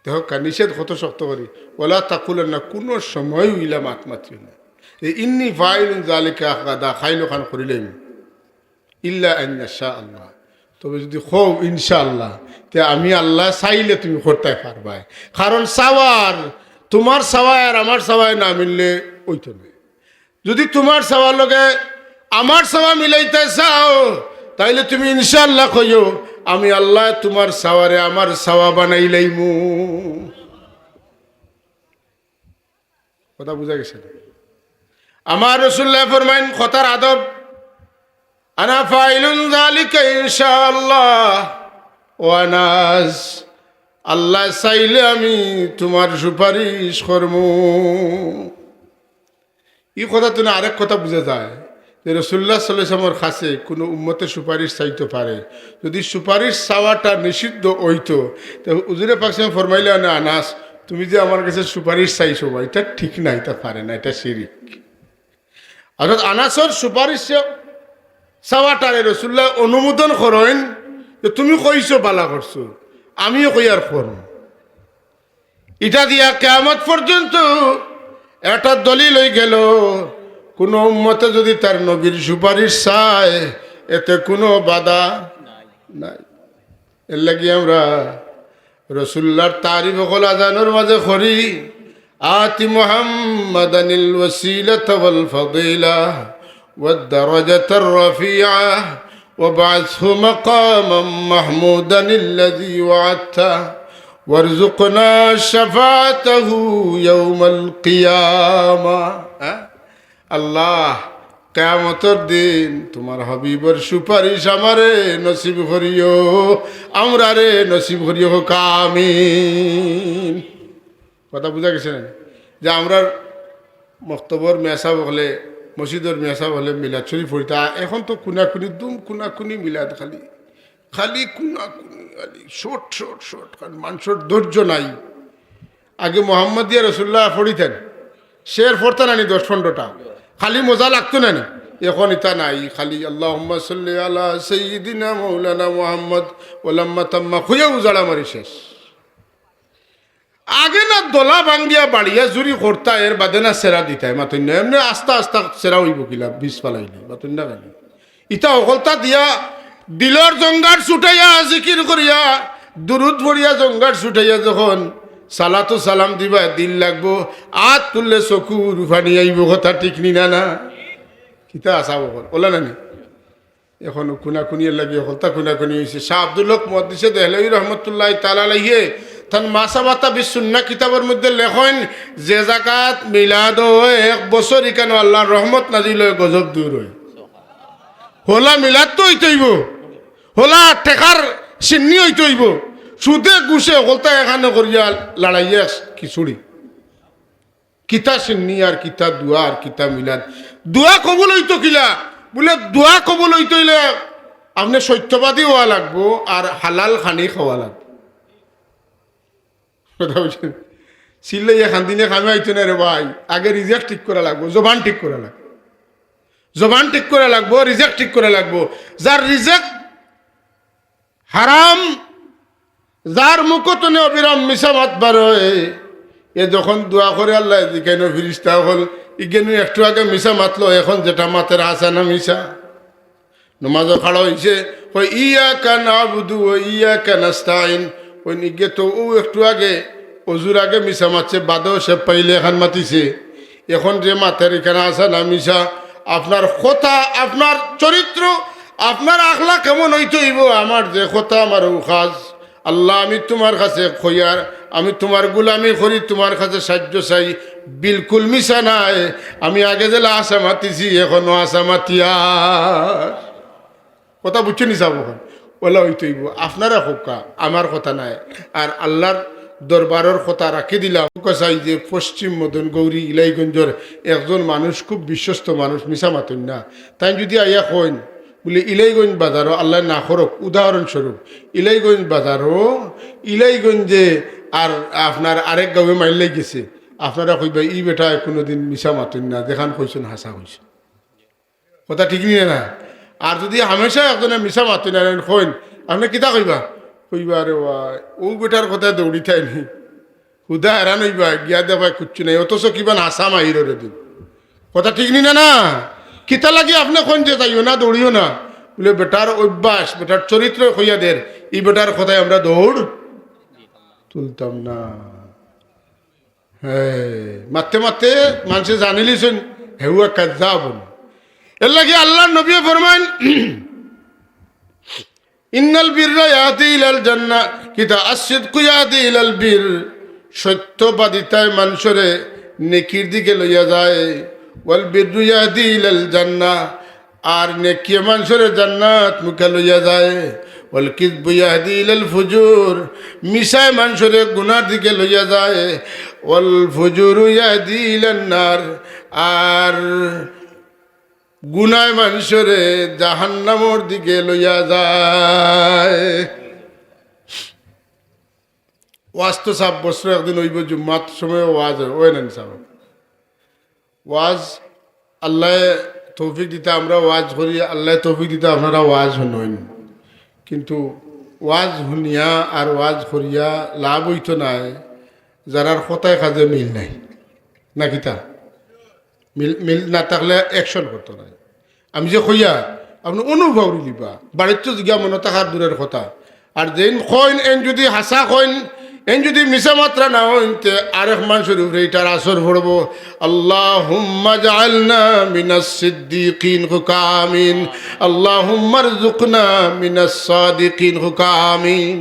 Speaker 1: দেখো নিষেধ কত শক্ত করি, ওলা তাকুলান্না কোনো সময় ইলা মাত মাতিও না, ইন্নী ফাইলুন যালিকা গাদা খাইলো খান করিলেন ইল্লা আন ইয়াশা আল্লাহ, তবে যদি খো ইনশাআল্লাহ তে আমি আল্লাহ চাইলে তুমি করতে পারবাই। কারণ চাওয়ার তোমার চাওয়ায় আর আমার চাওয়ায় না মিললে ওইতো না। যদি তোমার চাওয়ার লগে আমার চাওয়া মিলাইতে চাও, তাইলে তুমি ইনশাআল্লাহ কইও আমি আল্লাহ তোমার চাওয়ারে আমার চাওয়া বানাই লাইমু। কথা বুঝা গেছে? আমার রাসূলুল্লাহ ফরমাইন কথার আদব, আনা ফাইলুন যালিকা ইনশাআল্লাহ ওয়া নাস, আল্লাহ চাইলে আমি তোমার সুপারিশ করবো। এই কথা তো না আরেক কথা বুঝা যায় যে রাসূলুল্লাহ সাল্লাল্লাহু আলাইহি ওয়াসাল্লামের কাছে কোনো উম্মতের সুপারিশ চাইতে পারে, যদি সুপারিশ চাওয়াটা নিষিদ্ধ হইতো তো হুজুরে পাক সাল্লাল্লাহু ফরমাইলে না আনাস তুমি যে আমার কাছে সুপারিশ চাইছো এটা ঠিক না, এটা পারে না, এটা শিরিক। অর্থাৎ আনাসর সুপারিশ চাওয়াটারে রাসূলুল্লাহ অনুমোদন করেন যে তুমি কইছো বালা করছো, আমিও কই আর করব। এটা দিয়া কিয়ামত পর্যন্ত একটা দলিল হয়ে গেল, কোন উম্মতে যদি তার নবীর সুপারিশ চায় এতে কোনো বাধা নাই। এর লাগি আমরা রাসূলুল্লাহর তারিফ হল আজানোর মাঝে করি, আতি মুহাম্মাদানিল ওয়াসিলাতা ওয়াল ফাদিলা ওয়াদ দারাজাতার রাফিআ ওয়াবআথহু মাকামান মাহমুদানিল্লাযী ওয়া'আদতা ওয়ারযুকনা শাফাআতাহু ইয়াওমাল কিয়ামা। আল্লাহ কিয়ামতের দিন তোমার হাবিবের সুপারিশ আমারে নসিব করিও, আমরা রে নসিব করিও, আমিন। কথা বুঝা গেছে না? যে আমরা মক্তবর মেসাব হলে, মসজিদের মেসাব হলে মিলাদ শরীফ পড়িতা, এখন তো কুনাকুনি দুম কুনাকুনি মিলাদ, খালি খালি কুনাকুনি, খালি শর্ট শর্ট শর্ট, কারণ মানুষের ধৈর্য নাই। আগে মোহাম্মদিয়া রাসূলুল্লাহ পড়িতেন, শের পড়তেন আনি 10-15টা, খালি মজা লাগতো না নি। এখন এটা নাই, খালি আল্লাহুম্মা সাল্লি আলা সাইয়্যিদিনা মাওলানা মুহাম্মদ ওলাম্মা তাম্মা খুঁজে উজাড়া মারি শেষ। আগে না দলা ভাঙ্গিয়া বাড়িয়া জুরি করতা, এর বাদে না সেরা দিতাই মাতুন না, এমনি আস্তে আস্তে সেরা হইব কিলা 20 পালাইলি মাতুন না। ইটা অকলতা দিয়া দিলর জঙ্গার ছুটাইয়া জিকির করিয়া দুরুদ পড়িয়া জঙ্গার ছুটাইয়া যখন সালাতো সালাম দিবা দিল লাগবো আত তুললে চকু রুফানি আইব কথা ঠিক নিনা না কিতা আসা বকল ওলা নানি এখন খুনাখুনির লাগে হলতা খুনাখুনি হয়েছে শাহ আব্দুল হক মুহাদ্দিসে দেহলভী রহমতুল্লাহ তাআলা আলাইহি তান মাসাবাতা বিসুন্নাহ কিতাবের মধ্যে লেখেন যে জাকাত মিলাদ এক বছর কেন আল্লাহর রহমত নাজিল হয় গজব দূর হয় হোলা মিলাদ তো হইতেইব হোলা টেকার সিন্নি হইতেইব সুদে গুছে হলতা এখানে করিয়া লড়াইয়া খিচুড়ি কিতা সিন্নি আর কিতা দুয়া আর কিতা মিলাদ দুয়া কবুল হইতো কিলা বলে দোয়া কবুল হইতইলে আপনি সত্যবাদী হওয়া লাগবো আর হালাল খানি খাওয়া লাগবো কথা বলছেন সিল্লাইয়া খান্দিনে খামে আইতো না রে ভাই আগে রিজেক্ট ঠিক করা লাগবো জবান ঠিক করা লাগবো জবান ঠিক করা লাগবো রিজেক্ট ঠিক করা লাগবো যার রিজেক্ট হারাম যার মুখতনে অবিরাম মিশা মাত বার এ যখন দোয়া করে আল্লাহ কেন ফিরিস্তা হল ইগেনু একটু আগে মিশা মাতলো এখন যেটা মাতের আসা না মিশা নমাজও খাড়া হয়েছে ওই ইয়া কান আবুদু ও ইয়া কান আস্তাইন ওই নিগে তো ও একটু আগে অজুর আগে মিশা মাতছে বাদেও সে পাইলে এখন মাতিছে এখন যে মাতের এখানে আসা না মিশা আপনার কথা আপনার চরিত্র আপনার আখলা কেমন হইতেইব আমার যে কথা আমার উখাজ আল্লাহ আমি তোমার কাছে খইয়ার আমি তোমার গুলামি করি তোমার কাছে সাহায্য চাই বিলকুল মিশা নাই আমি আগে জেলা আশা মাতিছি এখনো আশা মাতিয়ার কথা বুঝছো নি যাবো ওলা হইতেইব আপনারা হোকা আমার কথা নাই আর আল্লাহর দরবারের কথা রাখি দিলাম চাই যে পশ্চিম মদন গৌরী ইলাইগঞ্জের একজন মানুষ খুব বিশ্বস্ত মানুষ মিশা মাতুন না তাই যদি আইয়া কইন বলে ইলাইগঞ্জ বাজারও আল্লাহ না করক উদাহরণস্বরূপ ইলাইগঞ্জ বাজারও ইলাইগঞ্জে আর আপনার আরেক গাঁয়ে মাইলে গেছে আপনারা কইবা ই বেটা কোনোদিন মিশা মাতুন না দেখান কইছেন হাসা হয়েছে কথা ঠিক নিয়ে না আর যদি হামেশা একজনে মিশা মাতুন না কইন আপনি কিতা কইবা কইবা রে ও বেটার কথা দৌড়ি থাইনি হুদা হেরান হইবা গিয়া দেবা কুচ্ছু নাই অথচ কিবা হাসা মাহির দিন কথা ঠিক নি না কিতা লাগে আপনি কোন যে যাইও না দৌড়িও না বলে বেটার অভ্যাস বেটার চরিত্র হইয়া দের এই বেটার কথায় আমরা দৌড় তুলতাম না হ্যাঁ মারতে মারতে মানুষে জানিলিছেন হেউয়া কাজ যাব এর লাগে আল্লাহ নবী ফরমান ইন্নাল বিররা ইয়াতি ইলাল জান্নাহ কিতা আসিদকু ইয়াতি ইলাল বীর সত্যবাদিতায় মানুষরে নেকির দিকে লইয়া যায় ওয়াল বিররু ইয়াতি ইলাল জান্নাহ আর নেকি মানুষরে জান্নাত মুখে লইয়া যায় ওয়াল কিযবু ইয়াতি ইলাল ফুজুর মিশায় মানুষরে গুনার দিকে লইয়া যায় ওয়াল ফুজুরু ইয়াতি ইলান নার আর গুনায় মানুষরে জাহান্নামর দিকে লইয়া যায় ওয়াজ তো সাব বছর একদিন হইব জুম্মাত সময় ওয়াজ ওই নেন সাব ওয়াজ আল্লাহ তৌফিক দিতে আমরা ওয়াজ করি আল্লাহ তৌফিক দিতে আপনারা ওয়াজ হন কিন্তু ওয়াজ শুনিয়া আর ওয়াজ করিয়া লাভ হইতো নাই যারার কথায় কাজে মিল নাই না কিতা মিল মিল না থাকলে অ্যাকশন করতো না আমি যে কইয়া আপনি অনুভব দিবা বাড়ির তো জিগা মনে থাকার দূরের কথা আর যেন কইন এন যদি হাসা কইন এন যদি মিশা মাত্রা না হইতে আরেক মানুষের উপরে এটার আসর পড়বো আল্লাহুম্মা জাআলনা মিনাস সিদ্দিকিন হুকামিন আল্লাহুম্মা রযুকনা মিনাস সাদিকিন হুকামিন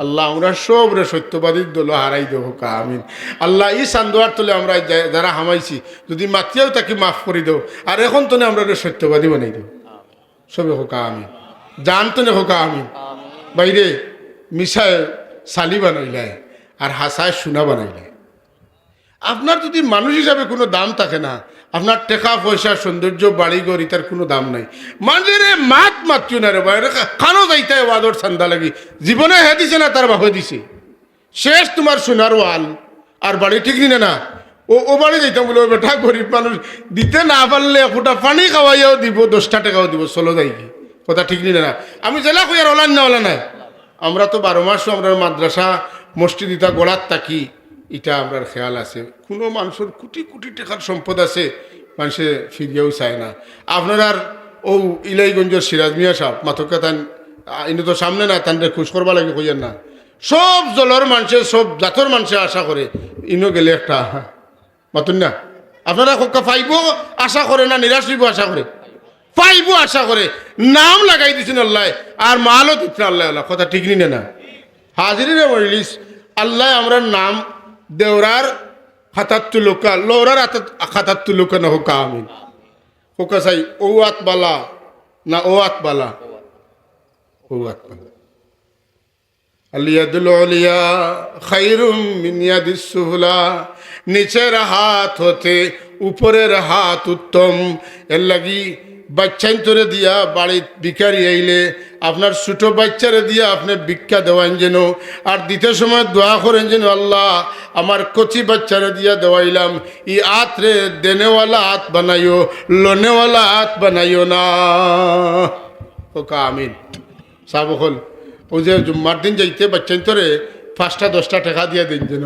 Speaker 1: আল্লাহ আমরা সবরে সত্যবাদীর দল হারাই দেবো কামিন আল্লাহ এই চান্দোয়ার তলে আমরা যারা হামাইছি যদি মাতিয়াও তাকে মাফ করে দেও আর এখন তো আমরা সত্যবাদী বানাই দেব সবে হোকা আমিন জান তো হোকা আমিন বাইরে মিশায় সালি বানাইলায় আর হাসায় সোনা বানাইলায় আপনার যদি মানুষ হিসাবে কোনো দাম থাকে না আপনার টাকা পয়সা সৌন্দর্য বাড়ি গড়ি তার কোনো দাম নাই মাঝে মাত মাতিও না রে ভাই খানো যাইতে ওয়াদর ঠান্ডা লাগি জীবনে হে দিছে না তার বাপে দিছে শেষ তোমার সোনার ওয়াল আর বাড়ি ঠিক নিনে না ও বাড়ি যাইতাম বলে ও বেটা গরিব মানুষ দিতে না পারলে ফুটা পানি খাওয়াইয়াও দিব 10টা টাকাও দিব চলো যাই কি কথা ঠিক নিনে না আমি জেলা কই আর ওলান না ওলা নাই আমরা তো 12 মাসও আমরা মাদ্রাসা মসজিদ ইটা গোড়াত থাকি এটা আমার খেয়াল আছে কোনো মানুষের কোটি কোটি টাকার সম্পদ আছে মানুষে ফিরিয়েও চায় না আপনার ও ইলাইগঞ্জের সিরাজ মিয়া সাহেব মাথকা তান ইনি তো সামনে না তানরে খুশ করবা লাগে কইয়েন না সব জলর মানুষের সব জাতর মানুষে আশা করে ইনো গেলে একটা মাতুন না আপনারা খোকা পাইব আশা করে না নিরাশ হইব আশা করে পাইব আশা করে নাম লাগাই দিছেন আল্লাহ আর মালও দিচ্ছেন আল্লাহ আল্লাহ কথা ঠিক নিনে না হাজিরিনে মজলিস আল্লাহ আমরা নাম দেওরার খাতাত্তুলুকা লৌরার খাতাত্তুলুকা না হোকা আমিন হোকা চাই ও আতবালা না ও আতবালা ও আতবালা আলিয়াদুল আলিয়া খায়রুম মিন ইয়াদিস সুফলা নিচের হাত হতে উপরের হাত উত্তম এর লাগি বাচ্চাইন তোরে দিয়া বাড়িত ভিখারি আইলে আপনার ছোট বাচ্চারে দিয়া আপনি ভিক্ষা দেওয়ান যেন আর দিতে সময় দোয়া করেন যেন আল্লাহ আমার কচি বাচ্চারে দিয়া দেওয়াইলাম ই আতরে দেনেওয়ালা হাত বানাইও লোনেওয়ালা হাত বানাইও না ওকা আমিন সাবকল ও যে জুম্মার দিন যাইতে বাচ্চাইন তোরে 5-10 টাকা দিয়া দেন যেন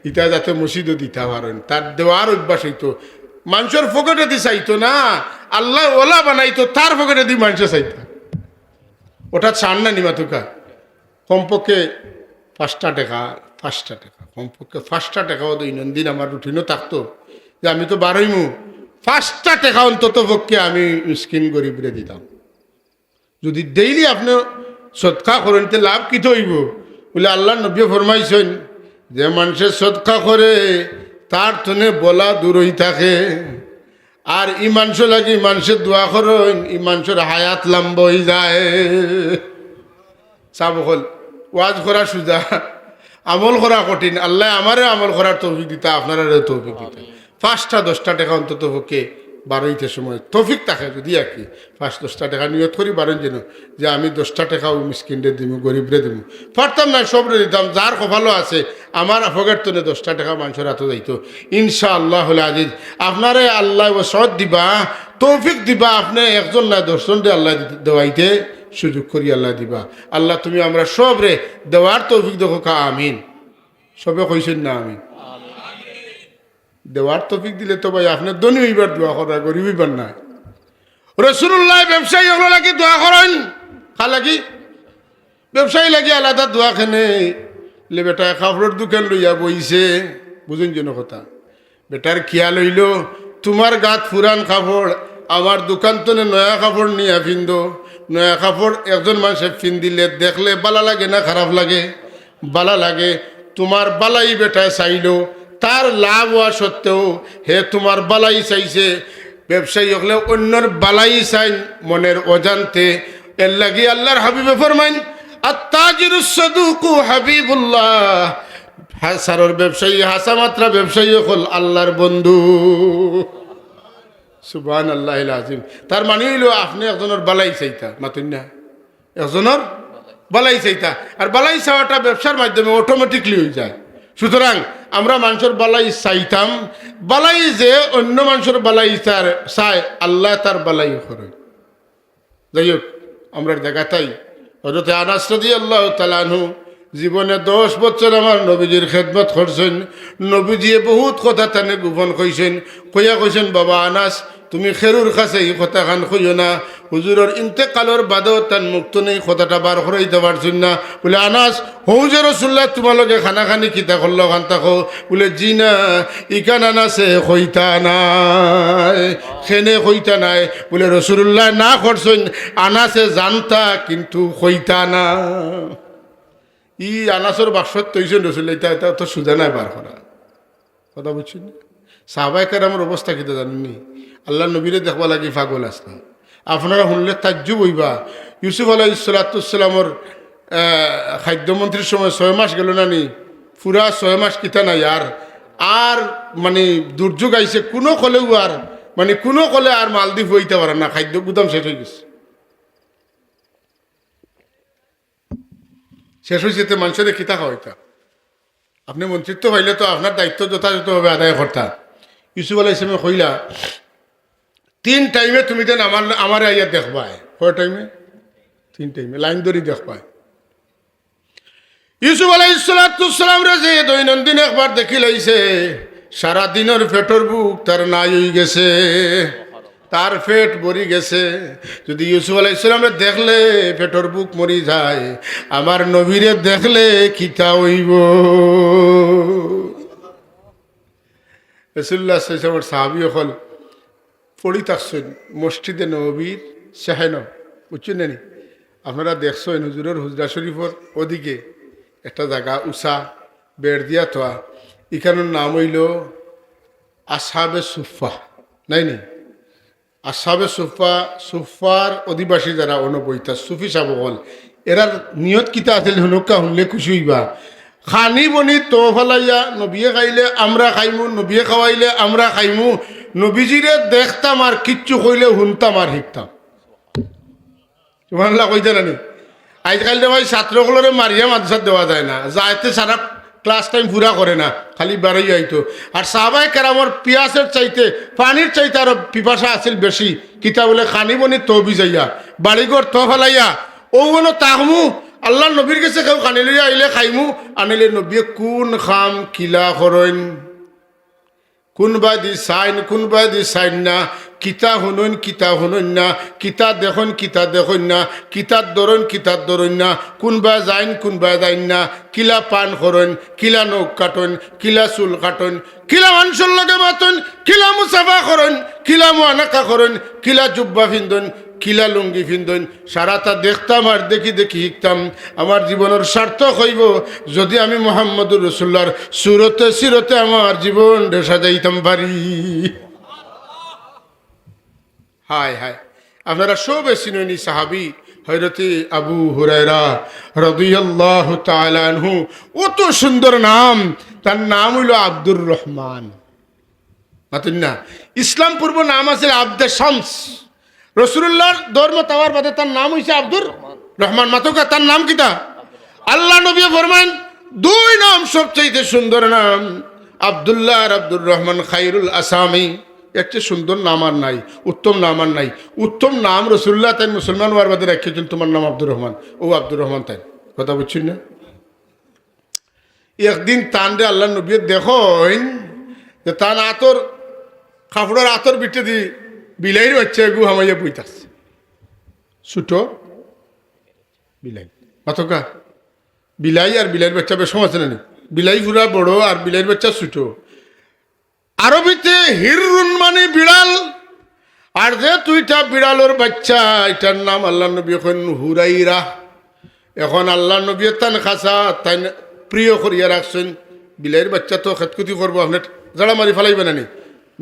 Speaker 1: ইটা যাতে মসজিদও দিতে পারেন তার দেওয়ার অভ্যাস হইতো মানুষের পকেটে দি চাইতো না আল্লাহ ওলা বানাইতো তার পকেটে দি মানুষে চাইতো ওটা ছাড় না নিমাতুকা কমপক্ষে 5 টাকা কমপক্ষে 5 টাকাও দৈনন্দিন আমার রুটিনও থাকতো যে আমি তো বারোইমু 5 টাকা অন্তত পক্ষে আমি মিসকিন গরিবরে দিতাম যদি ডেইলি আপনি সৎকা করেন তে লাভ কি হইব বলে আল্লাহ নবী ফরমাইছেন যে মানুষের সৎকা করে তার তনে বলা দূরই থাকে আর ই মানুষ লাগি মানুষের দোয়া করেন ই মানুষের হায়াত লম্ব হয়ে যায় চাব হল ওয়াজ করা সুজা আমল করা কঠিন আল্লাহ আমারও আমল করার তৌফিক দিতা আপনারাও তৌফিক দিতা 5-10 টাকা অন্তত পক্ষে বারোইতে সময় তৌফিক থাকে যদি আর কি 5-10 টাকা নিয়ত করি বারেন যেন যে আমি 10 টাকাও মিসকিনরে দিব গরিবরে দিব পারতাম না সবরে দিতাম যার কপালও আছে আমার পকেট তনে 10 টাকা মানুষের হাতে যাইত ইনশাআল্লাহ আজিজ আপনারে আল্লাহ সৎ দিবা তৌফিক দিবা আপনি একজন না 10 জনরে আল্লাহ দেওয়াইতে সুযোগ করি আল্লাহ দিবা আল্লাহ তুমি আমরা সবরে দেওয়ার তৌফিক দেখো কা আমিন সবে কইছেন না আমিন দেওয়ার তৌফিক দিলে তো ভাই আপনার ধনী হইবার দোয়া করা গরিব হইবার না রাসূলুল্লাহ ব্যবসায়ী হলো লাগি দোয়া করেন খা লাগি ব্যবসায়ী লাগি আলাদা দোয়া খেনে লে বেটা কাপড়ের দোকান লইয়া বইছে বুঝুন যেন কথা বেটার খেয়াল হইল তোমার গাত পুরান কাপড় আমার দোকান তো নয়া কাপড় নিয়ে ফিন্দো নয়া কাপড় একজন মানুষে ফিন দিলে দেখলে বালা লাগে না খারাপ লাগে বালা লাগে তোমার বালাই বেটায় চাইলো তার লাভ হওয়া সত্ত্বেও হে তোমার বালাই চাইছে ব্যবসায়ী হলে অন্যর বালাই চাইন মনের অজান্তে এর লাগি আল্লাহর হাবিবে ফরমাইন আত্তাজিরুস সাদুকু হাবিবুল্লাহ হাসারর ব্যবসায়ী হাসা মাত্রা ব্যবসায়ী হল আল্লাহর বন্ধু সুবহানাল্লাহিল আযীম তার মানে হইল আপনি একজনের বালাই চাইতা মাতুন না একজনের বালাই চাইতা আর বালাই চাওয়াটা ব্যবসার মাধ্যমে অটোমেটিকলি হয়ে যায় সুতরাং আমরা মানুষের বালাই চাইতাম বালাই যে অন্য মানুষের বালাই চায় আল্লাহ তার বালাই করে যাই হোক আমরা দেখাতাই হযরত আনাস রাদিয়াল্লাহু তাআলা আনহু জীবনে 10 বছর আমার নবীজির খেদমত করছেন নবীজিয়ে বহুত কথা তানে গোপন কইছেন কইছেন বাবা আনাস তুমি খেরুর কাছে এই কথা খান কইও না হুজুরের ইন্তেকালের বাদেও তান মুক্ত নেই কথাটা বার করাইতে পারছেন না বলে আনাস হৌজে রাসূলুল্লাহ তোমালোকে খানা খানি কিতা করলো খান থাকো বলে জি না ইকান আনাসে কইতা নাই খেনে কইতা নাই বলে রাসূলুল্লাহ না করছেন আনাসে জানতা কিন্তু কইতা না ই আনাসের বাক্সত তৈছেন রাসূলুল্লাহ এটা তো সুজা নাই বার করা কথা বুঝছেন সাহাবায়ে কেরামের অবস্থা কিতা জানেননি আল্লাহ নবীরে দেখবা লাগি পাগল আসলাম আপনারা শুনলে তাজ্জুব হইবা ইউসুফ আলাইহিস সালামের খাদ্যমন্ত্রীর সময় 6 মাস গেল না নি পুরা 6 মাস কিতা নাই আর মানে দুর্যোগ আইছে কোনো কলেও আর মানে কোনো কলে আর মালদ্বীপ হইতে পারে না খাদ্য গুদাম শেষ হয়ে গেছে শেষ হয়েছে তো মানুষের কিতা খাওয়াইতা আপনি মন্ত্রিত্ব পাইলে তো আপনার দায়িত্ব যথাযথভাবে আদায় করতা ইউসুফ আলাইহিস সালাম কইলা 3 টাইমে তুমি দেন আমার আইয়া দেখবায় কয় টাইমে 3 টাইমে লাইন ধরি দেখবায় ইউসুফ আলাইহিস সালাম রে যে দৈনন্দিন একবার দেখি লাইছে সারা দিনের পেটর বুক তার নাই হয়ে গেছে তার পেট ভরি গেছে। যদি ইউসুফ আলাইহিস সালামের দেখলে পেটর বুক মরি যায়, আমার নবীরে দেখলে কিতা হইব। রাসূলুল্লাহ সাল্লাল্লাহু আলাইহি ওয়াসাল্লাম সাহাবী হল পড়ি থাকছেন মসজিদে নববীর শাহেন, বুঝছেন নি? আপনারা দেখছেন হুজুরের হুজরা শরীফর ওদিকে একটা জায়গা উষা বেড় দিয়া তোয়া, এখানের নাম হইল আসহাবে সুফা, নাই নি? আসহাবে সুফা, সুফার অধিবাসী যারা অনবৈতা সুফি সাবকল, এরার নিয়ত কিতা আছিল হুনকা শুনলে খুশি হইবা। খানি বনি তো ফেলাইয়া নবিয়ে খাইলে আমরা খাইমু, নবিয়ে খাওয়াইলে আমরা খাইমু, নবীজিরে দেখতাম আর কিচ্ছু কইলে শুনতাম আর শিখতাম। তোমার কইতে নানি আজকাল ভাই ছাত্রগুলোরে মারিয়া মাদ্রাসাত দেওয়া যায় না, যাইতে সারা ক্লাস টাইম পুরা করে না, খালি বাড়াই আইতো। আর সাহাবায়ে কেরামর পিয়াসের চাইতে পানির চাইতে আরো পিপাসা আছিল বেশি, কিতা বলে খানি বনি তো বিজাইয়া বাড়িঘর তো ফেলাইয়া ওগুলো তাকমু আল্লাহ নবীর কাছে কেউ খানি লইয়া আইলে খাইমু, আনিলে নবীয়ে কোন খাম কিলা করেন, কোনবা দি সাইন না, কিতা শুনুন না, কিতা দেখুন না, কিতার ধরুন না, কোনবা যাইন না, কিলা পান করেন, কিলা নখ কাটন, কিলা চুল কাটন, কিলা মানুষের লগে মাতন, কিলা মুসাফা করেন, কিলা মুআনাকা করেন, কিলা জুব্বা ফিন্দন, কিলা লুঙ্গি ফিন্দন, সারাটা দেখতাম আর দেখি শিখতাম। আমার জীবনের সার্থক হইব যদি আমি মুহাম্মদুর রাসূলুল্লাহর সুরতে সিরতে আমার জীবন সাজাইতাম পারি। হায় হায়, আপনারা সব চিনেন সাহাবী হযরতে আবু হুরায়রা রাদিয়াল্লাহু তাআলা আনহু, অত সুন্দর নাম, তার নাম হইল আব্দুর রহমান। মাতুন না, ইসলাম পূর্ব নাম আছে আব্দে শামস। রাসূলুল্লাহর ধর্ম তাওয়ার বাদে তার নাম হইছে আব্দুর রহমান। মাতুকা তার নাম কিতা? আল্লাহ নবী ফরমান দুই নাম সবচেয়ে সুন্দর নাম, আব্দুল্লাহ আর আব্দুর রহমান খায়রুল আসামি। একটা সুন্দর নাম আর নাই, উত্তম নাম আর নাই। উত্তম নাম রাসূলুল্লাহ তাই মুসলমান হওয়ার বাদে রাখিয়েছেন, তোমার নাম আব্দুর রহমান, ও আব্দুর রহমান তাই। কথা বুঝছেন না? একদিন তানরে আল্লাহ নবী দেখেন যে তান আতর কাপড়ের আতর বিটে দি বিলাইয়ের বাচ্চা গু হামাইয়া বইতাছে, ছোটো বিলাই। মাথকা বিলাই আর বিলাইয়ের বাচ্চা বেশ আছে না? বিলাই পুরা বড় আর বিলাইয়ের বাচ্চা ছোটো। আরবিতে হিরুন মানে বিড়াল, আর যে দুইটা বিড়ালের বাচ্চা এটার নাম আল্লাহ নবী এখন হুরাইরা। এখন আল্লাহ নবী তান খাসা তাই প্রিয় করিয়া রাখছেন। বিলাইয়ের বাচ্চা তো খেতকুতি করবো, আপনার যারা মারি ফেলাইবে না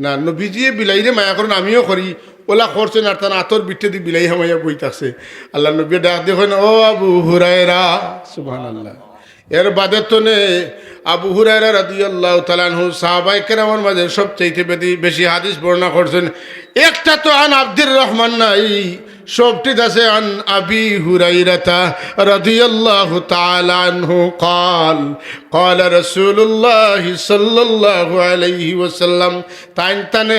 Speaker 1: না, নবীজিয়ে বিলাইরে মায়া করেন, আমিও করি, ওলা করছেন। আর তার আতর বিটে দি বিলাই হামাইয়া বইতাছে। আল্লাহ নবী ডাক দেখেন, ও আবু হুরায়রা, সুবহানাল্লাহ। এর বাদে তো নে আবু হুরায়রা রাদিয়াল্লাহু তাআলা আনহু সাহাবায়ে কেরামের মাঝে সবচেয়ে বেশি হাদিস বর্ণনা করছেন। একটা তো আন আব্দুর রহমান নাই, সবটি আছে আন আবি হুরায়রা রাদিয়াল্লাহু তাআলা আনহু قال قال رسول الله সাল্লাল্লাহু আলাইহি ওয়াসাল্লাম। তানে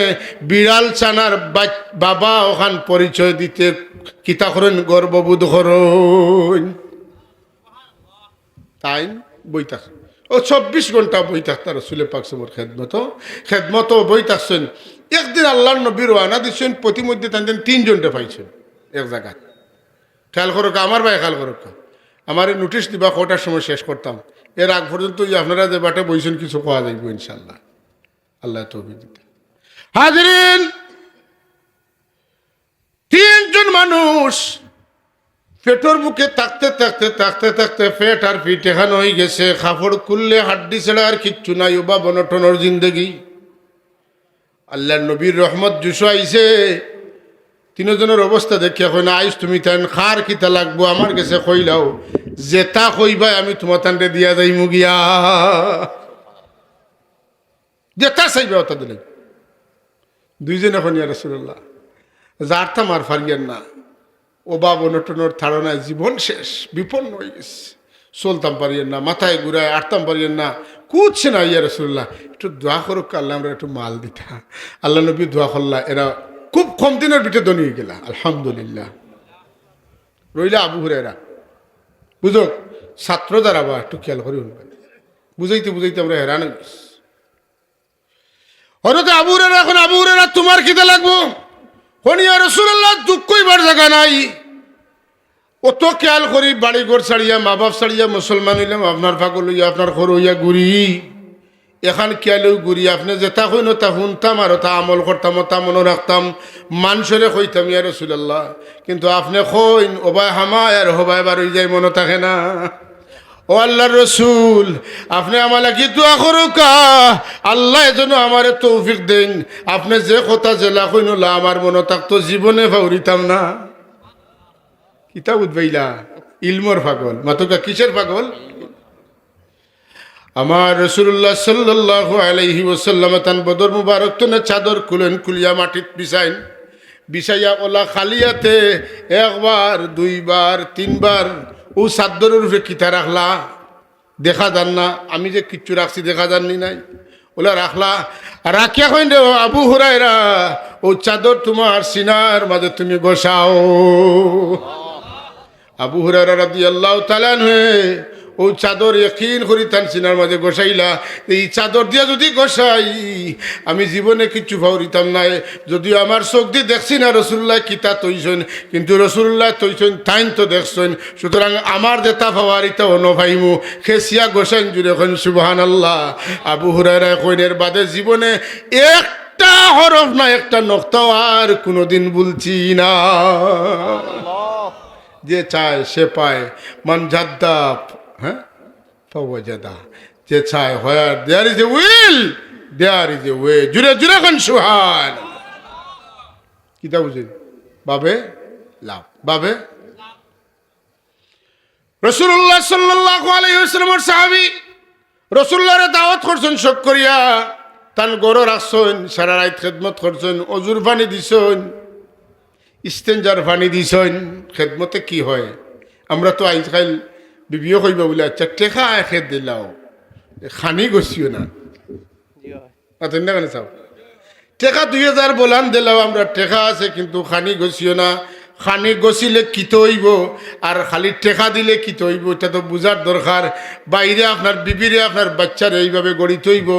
Speaker 1: বিড়াল ছানার বাবা ওখান পরিচয় দিতে কিতা করেন, গর্ববোধ করেন। তাই বই থাক ও 24 ঘন্টা বই থাকত রাসূলের পাক সাল্লাল্লাহু আলাইহি ওয়াসাল্লামের খেদমত বই থাকছেন। একদিন আল্লাহর নবী রওনা দিচ্ছেন, প্রতিমধ্যে তাদের 3 জনটা পাইছেন এক জায়গায়। খেয়াল করো, আমার ভাই খেয়াল করো, আমার নোটিশ দিবা কটার সময় শেষ করতাম, এর আগ পর্যন্ত আপনারা যে বাটে বইছেন কিছু পাওয়া যাইব ইনশাল্লাহ, আল্লাহ তৌফিক দিতে। হাজরিন, 3 জন মানুষ পেটর বুকে থাকতে থাকতে থাকতে থাকতে পেট আর পিঠ এখানে হয়ে গেছে, কাপড় খুললে হাড্ডি ছেড়া আর কিচ্ছু নাই, ওবা বনটনের জিন্দগি। আল্লাহ নবীর রহমত জুসু আইছে। 3 জনের অবস্থা দেখে কই না, আইস তুমি তান খার কিতা লাগবো আমার কাছে কইলাও, যেটা কইবাই আমি তোমার তানরে দিয়া যাই মুগিয়া, যেটা চাইবে ওটা দিলে। 2 জন এখন ইয়া রাসূলুল্লাহ, যার থামার ফারিয়ান না, ও বাবা নটনের ধারণায় জীবন শেষ, বিপন্ন হয়ে গেছে, চলতাম পারিয়েন না, মাথায় ঘুরায় আটতাম পারিয়েন না, কুচ্ছে না। ইয়া রাসূলুল্লাহ, একটু দোয়া করুক আল্লাহ, আমরা একটু মাল দিতা। আল্লাহ নবী দোয়া করলা, এরা খুব কম দিনের ভিতরে ধনী হয়ে গেলা, আলহামদুলিল্লাহ। রইলা আবু হুরায়রা, বুঝো ছাত্র দ্বারা বা একটু খেয়াল করি, বুঝাইতে বুঝাইতে আমরা হেরান হয়ে গেছি। হঠাৎ আবু হুরায়রা, এখন আবু হুরায়রা তোমার খিদে লাগবো, হনিয়া রাসূলুল্লাহ দুঃখ কইবার জায়গা নাই। অত খেয়াল করি বাড়ি ঘর ছাড়িয়া মা বাপ ছাড়িয়া মুসলমান হইলাম, আপনার পাগল হইয়া আপনার ঘর হইয়া ঘুরি এখান খেয়ালেও ঘুরি। আপনি যেটা কইন তা শুনতাম আর তা আমল করতাম, তা মনে রাখতাম, মানুষরে কইতাম ইয়া রাসূলুল্লাহ। কিন্তু আপনি কইন ওবায় হামায় আর হবায় বার হয়ে যায়, মনে থাকে না। ও আল্লাহর রসুল, আপনি আমার লাগি দোয়া করুকা, আল্লাহ যেন আমার তৌফিক দেন। আপনি যে কথা জেলা কইনলা আমার মনে থাকতো, জীবনে ভাউরিতাম না। কিতা উদ্বাইলা ইলমর পাগল, মাতুকা কিসের পাগল? আমার রাসূলুল্লাহ সাল্লাল্লাহু আলাইহি ওয়াসাল্লাম তান বদর মুবারক তো না চাদর খুলেন, খুলিয়া মাটিত বিছাইন, বিছাইয়া ওলা খালিয়াতে একবার দুইবার তিনবার ও চাদরের উপরে কিতা রাখলা দেখা যান না। আমি যে কিচ্ছু রাখছি দেখা যাননি নাই, ওলা রাখলা। রাখিয়া কইন রে আবু হুরায়রা, ও চাদর তোমার সিনার মাঝে তুমি বসাও। আবু হুরায়রা রাদিয়াল্লাহু তাআলা আনহু ও চাদর ইকিন করি তান সিনার মাঝে গোসাইলা। এই চাদর দিয়া যদি গোসাই আমি জীবনে কিচ্ছু ভাউরিতাম নাই। যদিও আমার চোখ দিয়ে দেখছি না রাসূলুল্লাহ কিতা তৈছেন, কিন্তু রাসূলুল্লাহ তৈছেন তাইন তো দেখছেন। সুতরাং আমার যেটা ভাবারিতা অনুভাইমু খেসিয়া গোসাইন জুড়ে কইন সুবহানাল্লাহ। আবু হুরায়রা কইনের বাদে জীবনে একটা হরফ না একটা নক্তাও আর কোনোদিন বলছি না। যে চায় সে পায়, মান জাদ্দা হ্যাঁ ফাওয়াজাদা, যে চায় হয়। There is a will, there is a way. জুড়ে জুড়ে কোন সুহান কিতা বুঝেন বাবে লাভ, বাবে রাসূলুল্লাহ সাল্লাল্লাহু আলাইহি ওয়াসাল্লামের সাহাবী রাসূলুল্লাহর দাওয়াত করছেন শোক করিয়া, তান গরো রাখছেন, সারা রাত খেদমত করছেন, অজুর পানি দিছেন, ইস্তেঞ্জার পানি দিছেন। খেদমতে কি হয়? আমরা তো আজকাল বিবিও কইবা বলে আচ্ছা টেকা খেত দিলাও, খানি গছিও না কেন চাও, টেকা 2000 বলান দিলাও, আমরা টেকা আছে কিন্তু খানি গছিও না। খানি গছিলে কিত হইব আর খালি টেকা দিলে কিত হইব, এটা তো বুঝার দরকার। বাইরে আপনার বিবিরে আপনার বাচ্চারে এইভাবে গড়িতে হইব,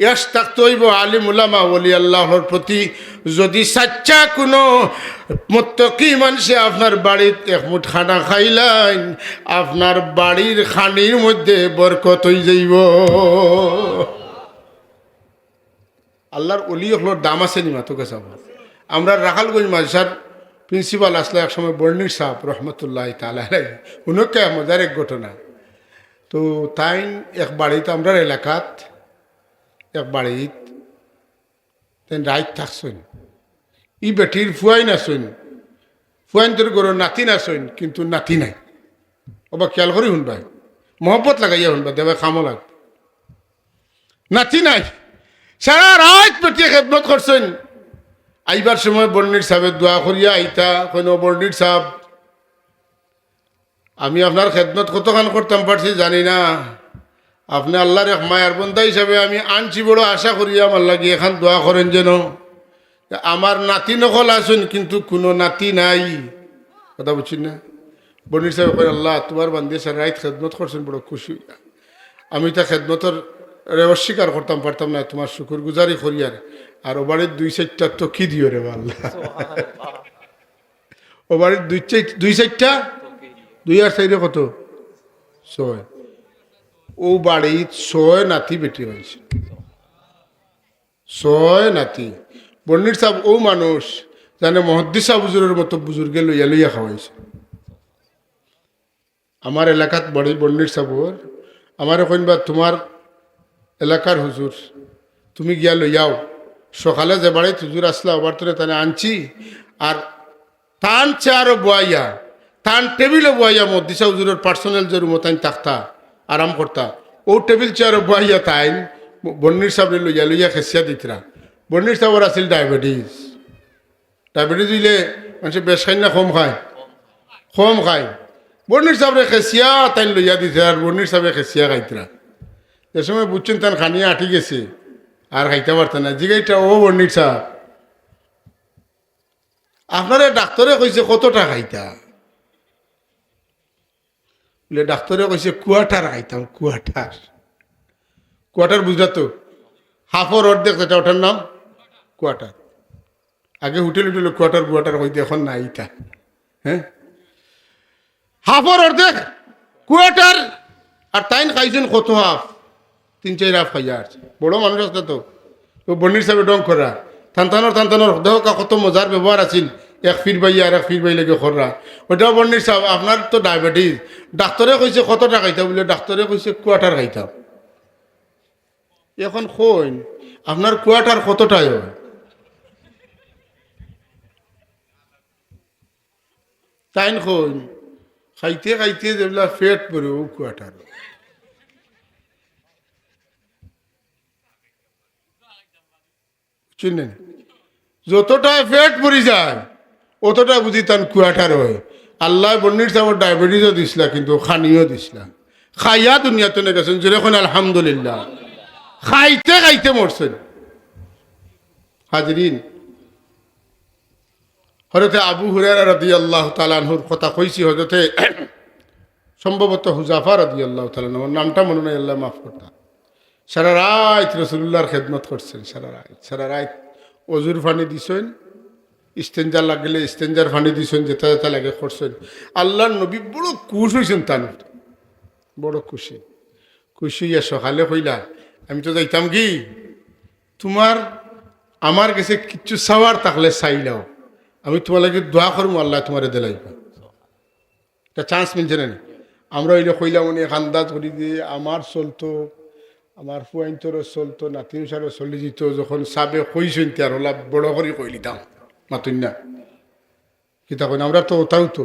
Speaker 1: ইয়াস থাকতে হইব আলিম উলামা ওলি আল্লাহর প্রতি। যদি সাচ্চা কোনো মুত্তাকি মানুষে আপনার বাড়ির এক মুঠ খানা খাইলেন, আপনার বাড়ির খানির মধ্যে বরকত হয়ে যাইব। আল্লাহর অলি হলোর দাম আছে নি মাতকে সাহ। আমরা রাখালগঞ্জ মাদ্রাসার প্রিন্সিপাল আসলে এক সময় বর্ণির সাহেব রহমতুল্লাহ তাআলা আলাইহি, উনকে মজার এক ঘটনা। তো তাই এক বাড়িতে আমরা এলাকাত এক বাড়িত রাইত থাকছেন, ই বেটির ফুয়াই নাচইন, ফুয়াইন তোর গরুর নাতি নাচইন, কিন্তু নাতি নাই। ওবা খেয়াল করি শুনবাই, মহব্বত লাগাইয়া শুনবা দেবে খামো লাগ, নাতি নাই। সারা রাত বেটিয়ে খেদমত করছেন। আইবার সময় বর্ণির সাহেবের দোয়া করিয়া আইতা কেন, বর্ণির সাহেব আমি আপনার খেদমত কতখান করতাম পারছি জানি না, আপনি আল্লাহর এক মায়ার বন্ধা হিসাবে আমি আনছি, বড় আশা করিয়া আমার লাগি এখান দোয়া করেন যেন। আমার নাতি নকল আসুন কিন্তু কোনো নাতি নাই, কথা বুঝছেন না। বর্ণির সাহেব করেন আল্লাহ তোমার বান্ধে সারা রাত খেদমত করছেন, বড় খুশি। আমি তা খেদমতের অস্বীকার করতাম পারতাম না, তোমার শুকুর গুজারি করিয়ার। আর ও বাড়ির 2-4টা তো কি দিও রে আল্লাহ, ও বাড়ির 2-4টা 2 আর 4 কত 6, ও বাড়ির 6 নাতি বেটি হয়েছে, 6 নাতি। বর্ণির সাহেব ও মানুষ জানে মহদ্দিস সাহেব হুজুরের মতো বুজুর্গে লইয়া লইয়া খাওয়াইছে। আমার এলাকাত বড়ি বর্ণির সাহেবর আমার কইনবা তোমার এলাকার হুজুর তুমি গিয়া লইয়াও, সকালে যে বাড়িত হুজুর আসলা ওবার তোরে তানে আনছি। আর তান চেয়ারও বয়াইয়া, তান টেবিলও বয়াইয়া মদ্দিসা হুজুরের পার্সোনাল যে রুমো তাইন থাকতা আরাম করতা, ও টেবিল চেয়ারও বয়াইয়া তাইন বর্ণির সাহেব লইয়া লইয়া খেসিয়া দিতরা। বর্ণির সাহেবর আছিল ডায়াবেটিস, ডায়াবেটিস দিলে মানুষের বেশ খাই না কম খায়, কম খায়। বর্ণির সাহেবরে খেসিয়া তাইন লইয়া দিতে, আর বর্ণির সাহেবে খেসিয়া খাইতরা। যে সময় বুঝছেন তান খানিয়া আটি গেছে আর খাইতে পারত না, জিগাইটা ও বর্ণির সাহেব আপনারে ডাক্তারে কইছে কত টাকা খাইতা, বলে ডাক্তারে কইছে কোয়াটার খাইতাম, কোয়াটার। কোয়াটার বুঝলা তো, হাফর অর্ধেক যেটা, ওটার নাম কোয়াটার। আগে হোটেল কোয়ার্টার বুয়াটার হইতে এখন নাই তা। হ্যাঁ, হাফর অর্ধেক কোয়ার্টার, আর তাইন খাইছেন কত হাফ, 3-4 হাফ খাইয়া আসছে। বড় মানুষ আছে তো বন্ডির সাহেব ডং করা থানতানোর দেহ কত মজার ব্যবহার আছিল, এক ফির বাইয়া আর এক ফির বাই লেগে খররা। ওইটাও বন্ডির সাহেব, আপনার তো ডায়াবেটিস, ডাক্তারে কইছে কতটা খাইতাম বলে, ডাক্তারে কইছে কোয়ার্টার খাইতাম। এখন কইন আপনার কোয়ার্টার কতটাই হয়? তাইন কইন খাইতে খাইতে যেগুলা ফেট পরে ও কোয়ার্টার। শুনেন, যতটা ফেট পরি যায় অতটা বুঝি তান কোয়ার্টার হয়। আল্লাহ বন্নির সাহেব ডায়াবেটিসও দিছিলা, কিন্তু খানিও দিছিলা, খাইয়া দুনিয়াতে নিয়ে গেছেন। যেরকম আলহামদুলিল্লাহ, খাইতে খাইতে মরছেন। হাজরিন, হযরতে আবু হুরায়রা রাদিয়াল্লাহু তাআলা আনহুর কথা কইছি, হযরতে সম্ভবত হুজাফা রাদিয়াল্লাহু তাআলা, আমার নামটা মনে নাই, আল্লাহ মাফ করতা। সারা রাত রাসূলুল্লাহর খেদমত করছেন, সারা রাত অজুর পানি দিছেন, ইস্তেঞ্জা লাগলে ইস্তেঞ্জার পানি দিছেন, যেটা যেটা লাগে করছেন। আল্লাহর নবী বড় খুশ হয়েছেন, তার বড় খুশি হইয়া সকালে কইলা, আমি তো যাইতাম কি, তোমার আমার কাছে কিচ্ছু চাওয়ার থাকলে চাইলাও, আমি তোমার লাগে দোয়া করবো, আল্লাহ তোমার দিলাইবা। একটা চান্স মিলছে না। আমরা ওইটা কইলাম, উনি আন্দাজ করি দিয়ে আমার চলতো, আমার ফুয়াইন্তরও চলতো, নাতিন সারও চলি যেত। যখন চাবে কইছেন তার ওলা বড় করে কই লিতাম, মাতুন না কিতা কইন। আমরা তো ওটাও তো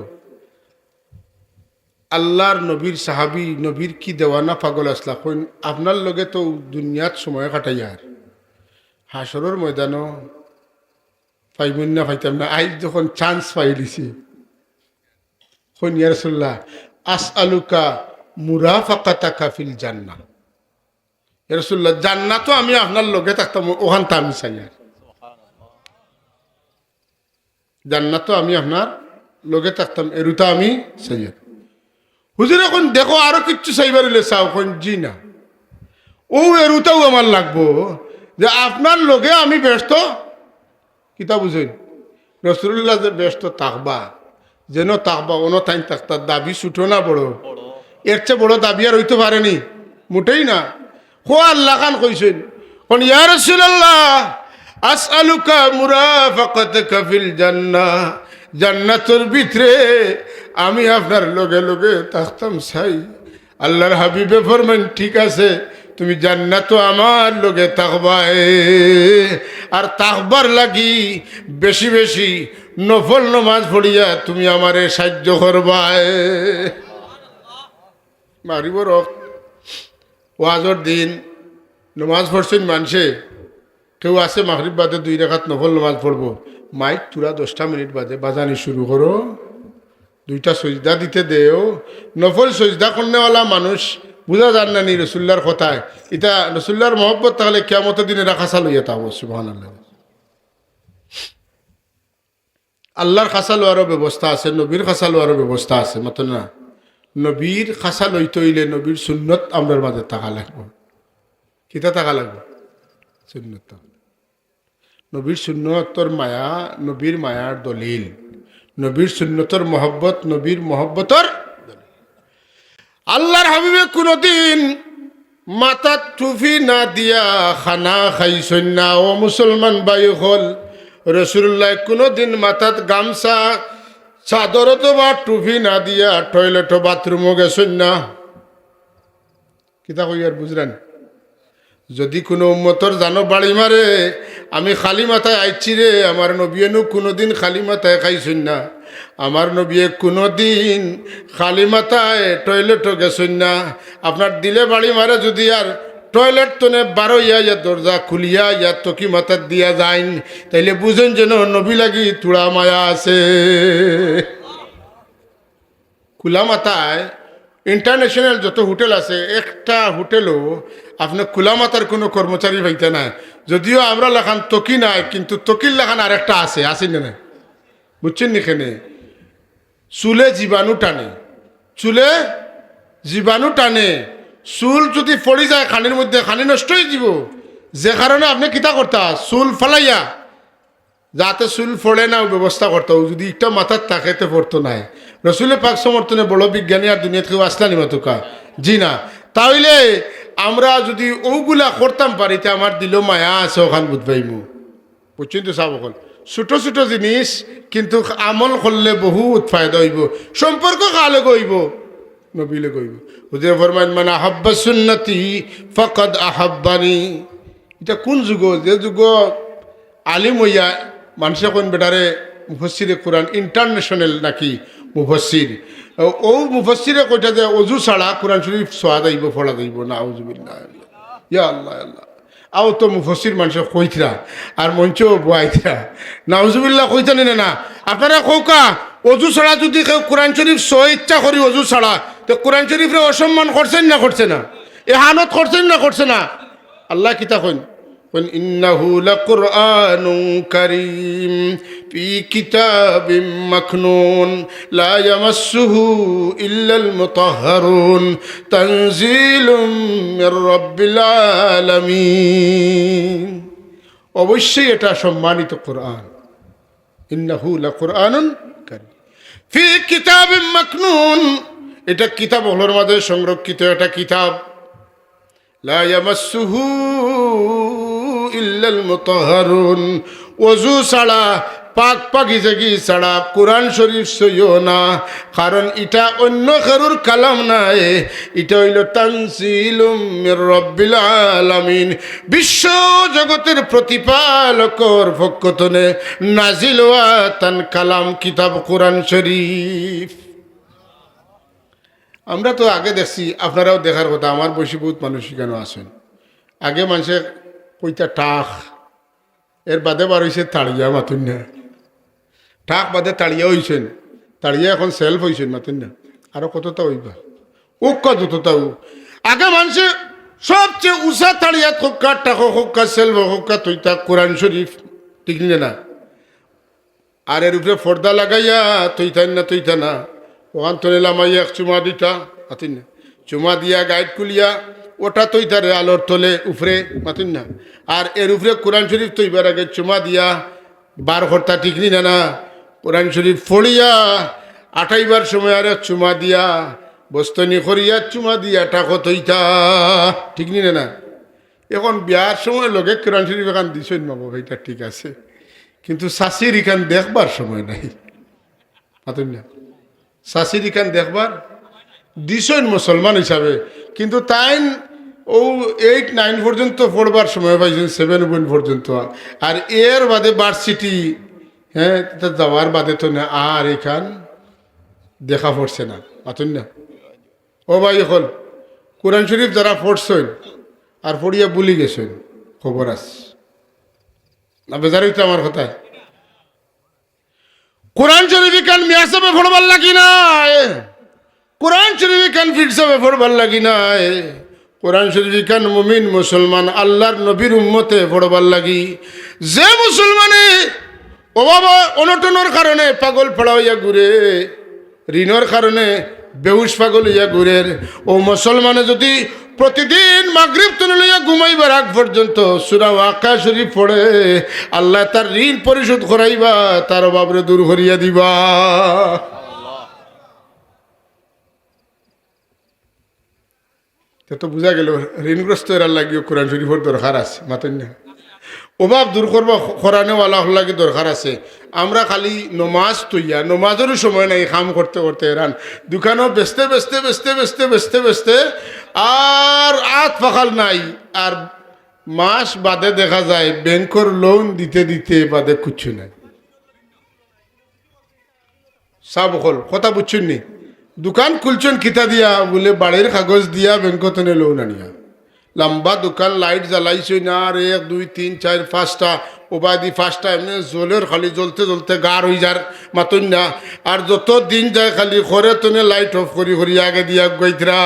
Speaker 1: আল্লাহর নবীর সাহাবি, নবীর কি দেওয়ানা পাগল আসলা কইন, আপনার লগে তো দুনিয়াত সময় কাটাইয়ার, হাসরের ময়দানও পাইবেন না, পাইতাম না। আজ যখন চান্স পাই দিছি, কইন ইয়া রাসূলুল্লাহ আসআলুকা মুরাফাকাতাকা ফিল জান্নাহ। ইয়া রাসূলুল্লাহ, জান্নাতও আমি আপনার লগে থাকতাম, ওখানটা আমি চাই। আর জান্নাতও আমি আপনার লগে থাকতাম, এরুটা আমি চাই। হুজুর এখন দেখো আরো কিচ্ছু চাইবার হইলে চাও, কোন জি না, ও এরুটাও আমার লাগবো, যে আপনার লগে আমি ব্যস্ত। কিতা বুঝেন, রাসূলুল্লাহ যে ব্যস্ত থাকবা, যেন থাকবা অন্য টাইম থাকতার দাবি ছুটো না বড়, এর চেয়ে বড় দাবি আর হইতে পারেনি, মোটেই না। হো আল্লাহ খান কইছেন, কোন ইয়া রাসূলুল্লাহ আসআলুকা মুরাফাকাতাকা ফিল জান্নাহ, জান্নাতের ভিতরে আমি আপনার লগে লগে থাকতাম চাই। আল্লাহর হাবিবে ফরমান, ঠিক আছে, তুমি জান্নাতও আমার লগে থাকবাই, আর থাকবার লাগি বেশি বেশি নফল নমাজ পড়িয়া তুমি আমারে সাহায্য করবাই। মারিব রক ওয়াজর দিন নমাজ পড়ছেন মানুষে, কেউ আছে মাগরিব বাদে 2 রাকাত নফল নমাজ পড়বো, মাইক তুরা 10টা মিনিট বাদে বাজানি শুরু করো, 2টা সজদা দিতে দেও। নফল সজদা করনেওয়ালা মানুষ বুঝা যান না নি রসুল্লার কথায়, এটা রসুল্লার মহব্বত তাহলে কিয়ামতের দিনে রাখা চালু ইয়া তাও। সুবহানাল্লাহ, আল্লাহর খাসা লওয়ারও ব্যবস্থা আছে, নবীর খাসা লওয়ারও ব্যবস্থা আছে। মত না, নবীর খাসা লইতে হইলে নবীর সুন্নত আমরার মাঝে থাকা লাগবে। কিতা থাকা লাগবে? সুন্নত। নবীর সুন্নতর মায়া, নবীর মায়ার দলিল, নবীর সুন্নতর মহব্বত, নবীর মহব্বতর আল্লাহর হাবিবে কোনদিন মাথার টুপি না দিয়া খানা খাইছেন না। ও মুসলমান ভাই হল, রাসূলুল্লাহ কোনদিন মাথাত গামছা চাদর অথবা টুপি না দিয়া টয়লেট বাথরুমও গেছেন না। কিতা কই আর বুঝলেন? যদি কোনো উম্মতর জানো বাড়ি মারে, আমি খালি মাথায় আইছি রে, আমার নবীনু কোনোদিন খালি মাথায় খাইছেন না, আমার নবী কোনোদিন খালি মাথায় টয়লেটও গেছেন না। আপনার দিলে বাড়ি মারে যদি আর টয়লেট তোনে 12 ইয়া দরজা খুলিয়া ইয়া তকি মাথার দিয়া যাইন, তাইলে বুঝেন যেন নবী লাগি তুড়া মায়া আছে। খোলা মাথায় ইন্টারন্যাশনাল যত হোটেল আছে, একটা হোটেলও আপনার খোলা মাথার কোনো কর্মচারী পাইতে না। যদিও আমরা লেখান তকি নাই, কিন্তু তকির লেখান আরেকটা আছে, আসেন না? বুঝছেন এখানে চুলে জীবাণু টানে, চুলে জীবাণু টানে। চুল যদি পড়ে যায় খানির মধ্যে, খানি নষ্ট হয়ে যাব। যে কারণে আপনি কিতা করতা, চুল ফেলাইয়া যাতে চুল ফোড়ে না ব্যবস্থা করতে যদি একটা মাথার তাকেতে পড়তো নাই রসুলের পাক সমর্থনে বড় বিজ্ঞানী আর দুনিয়া কেউ আসলানি মাতুকা জি না তাহলে আমরা যদি ওগুলা করতাম পারিতে আমার দিল মায়া আছে ওখান বুধবাইমু বুঝছেন তো সাবকল ছোট ছোট জিনিস কিন্তু আমল করলে বহুত ফায়দা হইব সম্পর্ক কালে গইব নবীলে গইব হুজুর ফরমান মানে আহাব্বা সুন্নতি ফাকাদ আহাব্বানি এটা কোন যুগ যে যুগ আলিম হইয়া মানুষে কোন বেটারে মুফাসসিরে কোরআন ইন্টারন্যাশনাল নাকি মুফাসসির ও মুফাসসিরে কইটা যে অজু ছাড়া কোরআন শরীফ সোয়া যাইব পড়া যাইব না আউযুবিল্লাহ ইয়া আল্লাহ আল্লাহ আও তো মুফাসসির মানুষ কইতরা আর মঞ্চ বয়াইতরা নাউজুবিল্লাহ কইতানি না আপনারা কৌকা অজু ছাড়া যদি কেউ কোরআন শরীফ সোয়া ইচ্ছা করি অজু ছাড়া তো কোরআন শরীফরে অসম্মান করছেন না করছে না এহানত করছেন না করছে না আল্লাহ কিতা কইন إنه لقرآن كريم في كتاب مكنون لا يمسه إلا المطهرون تنزيل من رب العالمين অবশ্যই এটা সম্মানিত কোরআন ইন্নাহু লাকুরআনুন কারীম ফি কিতাবিম মাকনুন এটা কিতাব হলোর মধ্যে সংরক্ষিত একটা কিতাব লা ইয়ামাসসুহু ইল্লাল মুতাহহারুন ওযু ছাড়া পাক পাকিজাগি ছাড়া কোরআন শরীফ সইও না কারণ এটা অন্য কারোর কালাম নাই এটা হইল তানজিলুম মির রাব্বিল আলামিন বিশ্ব জগতের প্রতিপালকর পক্ষ থেকে নাজিল হওয়া তান কালাম কিতাব কোরআন শরীফ আমরা তো আগে দেখছি আপনারাও দেখার কথা আমার বয়সী বহুত মানুষ কেন আসেন আগে মানুষের কইতা টাক এর বাদে বার হয়েছে তাড়িয়া মাতুন না টাক বাদে তাড়িয়া হয়েছেন তাড়িয়া এখন সেলফ হয়েছেন মাতুন না আরো কতটা হইবা উক্কা যতটাও আগে মানুষে সবচেয়ে উষা তাড়িয়া হোক্কা টাক হোক্কা সেলফ হোক্কা তৈতা কোরআন শরীফ ঠিক না আর এর উপরে পর্দা লাগাইয়া তৈতা না ওখান তো লামাইয়া এক চুমা দিতা মাতিন না চুমা দিয়া গাইড কুলিয়া ওটা তৈতারে আলোর তলে উপরে মাতিন না আর এর উপরে কোরআন শরীফ তৈবার আগে চুমা দিয়া বার হর্তা ঠিক না কোরআন শরীফ ফড়িয়া আঠাইবার সময় আর চুমা দিয়া বস্তনি করিয়া চুমা দিয়া টাকো তৈতা ঠিক না এখন বিয়ার সময় লগে কোরআন শরীফ এখান দিছেন মাবো ভাইটা ঠিক আছে কিন্তু শাশির এখান দেখবার সময় নাই মাতিন না শাশির এখান দেখবার দিছেন মুসলমান হিসাবে কিন্তু তাই ও 8-9 পর্যন্ত পড়বার সময় পাইছেন 7 পর্যন্ত আর এর বাদে ভার্সিটি হ্যাঁ যাওয়ার বাদে তো না আর এখান দেখা পড়ছে না মাতুন না ও ভাই এখন কোরআন শরীফ যারা পড়ছেন আর পড়িয়া বুলি গেছেন খবর আস না বেজার হইতে আমার কথায় কোরআন শরীফ কান মিয়াসাবে পড়বার লাগি না কোরআন শরীফ কান ফিরসাবে পড়বার লাগি না কোরআন শরীফ কান মুমিন মুসলমান আল্লাহর নবীর উম্মতে পড়বার লাগি যে মুসলমানে অভাব অনটনের কারণে পাগল ফেলা হইয়া ঘুরে ঋণের কারণে বেহুশ পাগল হইয়া ঘুরে ও মুসলমানে যদি প্রতিদিন মাগরিব তুলে লইয়া ঘুমাইবার আগ পর্যন্ত সূরা ওয়াকিয়া শরীফ পড়ে আল্লাহ তার ঋণ পরিশোধ করাইবা তার অভাবরে দূর করিয়া দিবা তো বুঝা গেল ঋণগ্রস্ত এর লাগিও কোরআন শরীফের দরকার আছে মাতেন না অভাব দূর করবা করানেওয়ালা লাগে দরকার আছে আমরা খালি নমাজ তৈয়া নমাজেরও সময় নাই কাম করতে করতে এরান দোকানও বেচতে আর আত ফাঁকাল নাই আর মাস বাদে দেখা যায় ব্যাংকর লোন দিতে দিতে বাদে কিচ্ছু নাই সব হল কথা বুঝছেন নি দোকান খুলছেন কিতা দিয়া বলে বাড়ির কাগজ দিয়া ব্যাংকত লোন আনিয়া লম্বা দোকান লাইট জ্বালাইছে না আর 1 2 3 4 5টা ওবাদি 5টা এমনি জলের খালি জ্বলতে জ্বলতে গার হয়ে যার মাতুন না আর যত দিন যায় খালি ঘরে তনে লাইট অফ করি আগে দিয়া গইতরা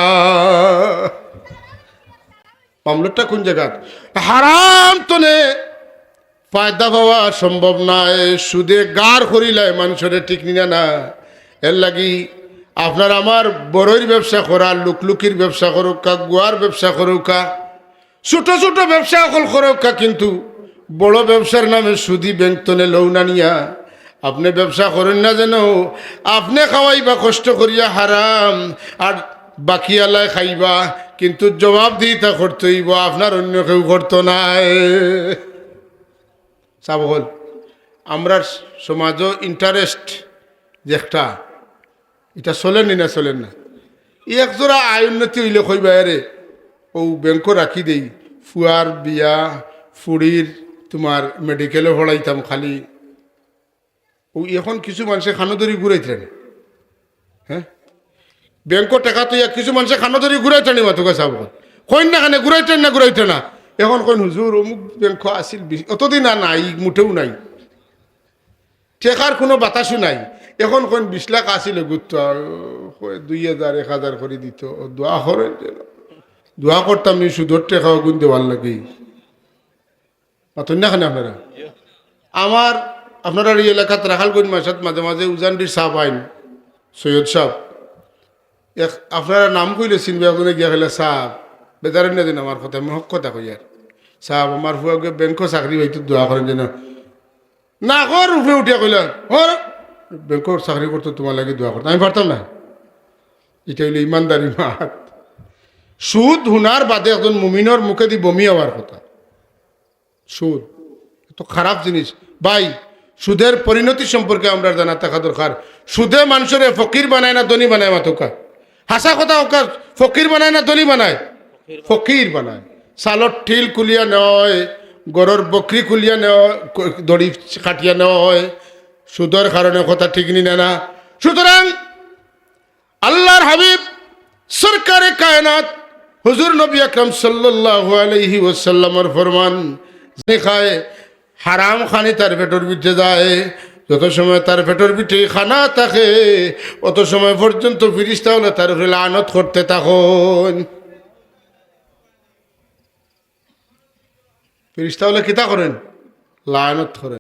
Speaker 1: মামলাটা কোন জায়গা হারাম তনে ফায়দা পাওয়া সম্ভব নয় সুদে গার করিলায় মানুষের ঠিক না এর লাগি আপনার আমার বড়ইর ব্যবসা করা লুকলুকির ব্যবসা করুকা গুয়ার ব্যবসা করুকা ছোট ছোট ব্যবসা অকল করুকা কিন্তু বড় ব্যবসার নামে সুদি ব্যাংক তনে লৌনা নিয়া আপনি ব্যবসা করেন না যেন আপনি খাওয়াইবা কষ্ট করিয়া হারাম আর বাকি আলায় খাইবা, কিন্তু জবাব দিতা করতে হইব, আপনার অন্য কেউ করতো নাই। সাবল আমরা সমাজও ইন্টারেস্ট যে একটা এটা চলেন না চলেন না, একজোড়া আয় উন্নতি হইলে কইবা রে ও ব্যাংক রাখি দেই, ফুয়ার বিয়া ফুড়ির তোমার মেডিকেলে পড়াইতাম খালি ও। এখন কিছু মানুষে খানোদরি ঘুরাইতেন, হ্যাঁ ব্যাংক টাকা তো কিছু মানুষে খানোদরি ঘুরাইতেন মাতুকা চাব কইন না খানে ঘুরাইতেন না ঘুরাইতে না। এখন কইন হুজুর অমুক ব্যাংক আসিল অতদিন আর নাই, মুঠেও নাই, টেকার কোনো বাতাসও নাই। এখন কইন 20 লাখ আসিল গুরুত্ব 2000 1000 করে দিত, দোয়া করেন দোয়া করতাম নি সুদর টেকাও গুণ দেওয়ার লাগে না খানে আপনারা। আমার আপনারা এই এলাকাত রাখালগঞ্জ মাসাত মাঝে মাঝে উজানডির সাহ আইন সৈয়দ সাহ আপনারা নাম কইলে চিনবে, একজনে গিয়া খেলে সাহ বেজারেন না দিন আমার কথা মহক কথা কই আর সাহ আমার ফুয়াকে ব্যাংক চাকরি হইতো দোয়া করেন যেন না কর উঠে উঠিয়া কইলা হর ব্যাংকর চাকরি করতো তোমার লাগে দোয়া করতো, আমি পারতাম না। এটা হইলে ইমানদারি মাত। সুদ হুনার বাদে একজন মুমিনের মুখে দি বমি হওয়ার কথা। সুদ এত খারাপ জিনিস ভাই। সুদের পরিণতি সম্পর্কে আমরা জানা থাকা দরকার। সুদে মানুষের ফকির বানায় না ধনী বানায় মাথুকা, হাসা কথা ওকা। ফকির বানায় না ধনী বানায়? ফকির বানায়। সালর ঠিল কুলিয়া নয়, গরুর বকরি কুলিয়া নেওয়া, দড়ি কাটিয়া নেওয়া, সুদের কারণে কথা ঠিক নি না। সুতরাং আল্লাহর হাবিব সরকারে কায়নাত হুজুর নবী আকরাম সাল্লাল্লাহু আলাইহি ওয়াসাল্লামের ফরমান, যে খায় হারাম খানি তার পেটের ভিতরে যায়, যত সময় তার পেটের ভিতরে খানা থাকে অত সময় পর্যন্ত ফিরিস্তা হলে তার উপরে লানত করতে থাকুন। ফিরিস্তা হলে কিতা করেন? লানত করেন।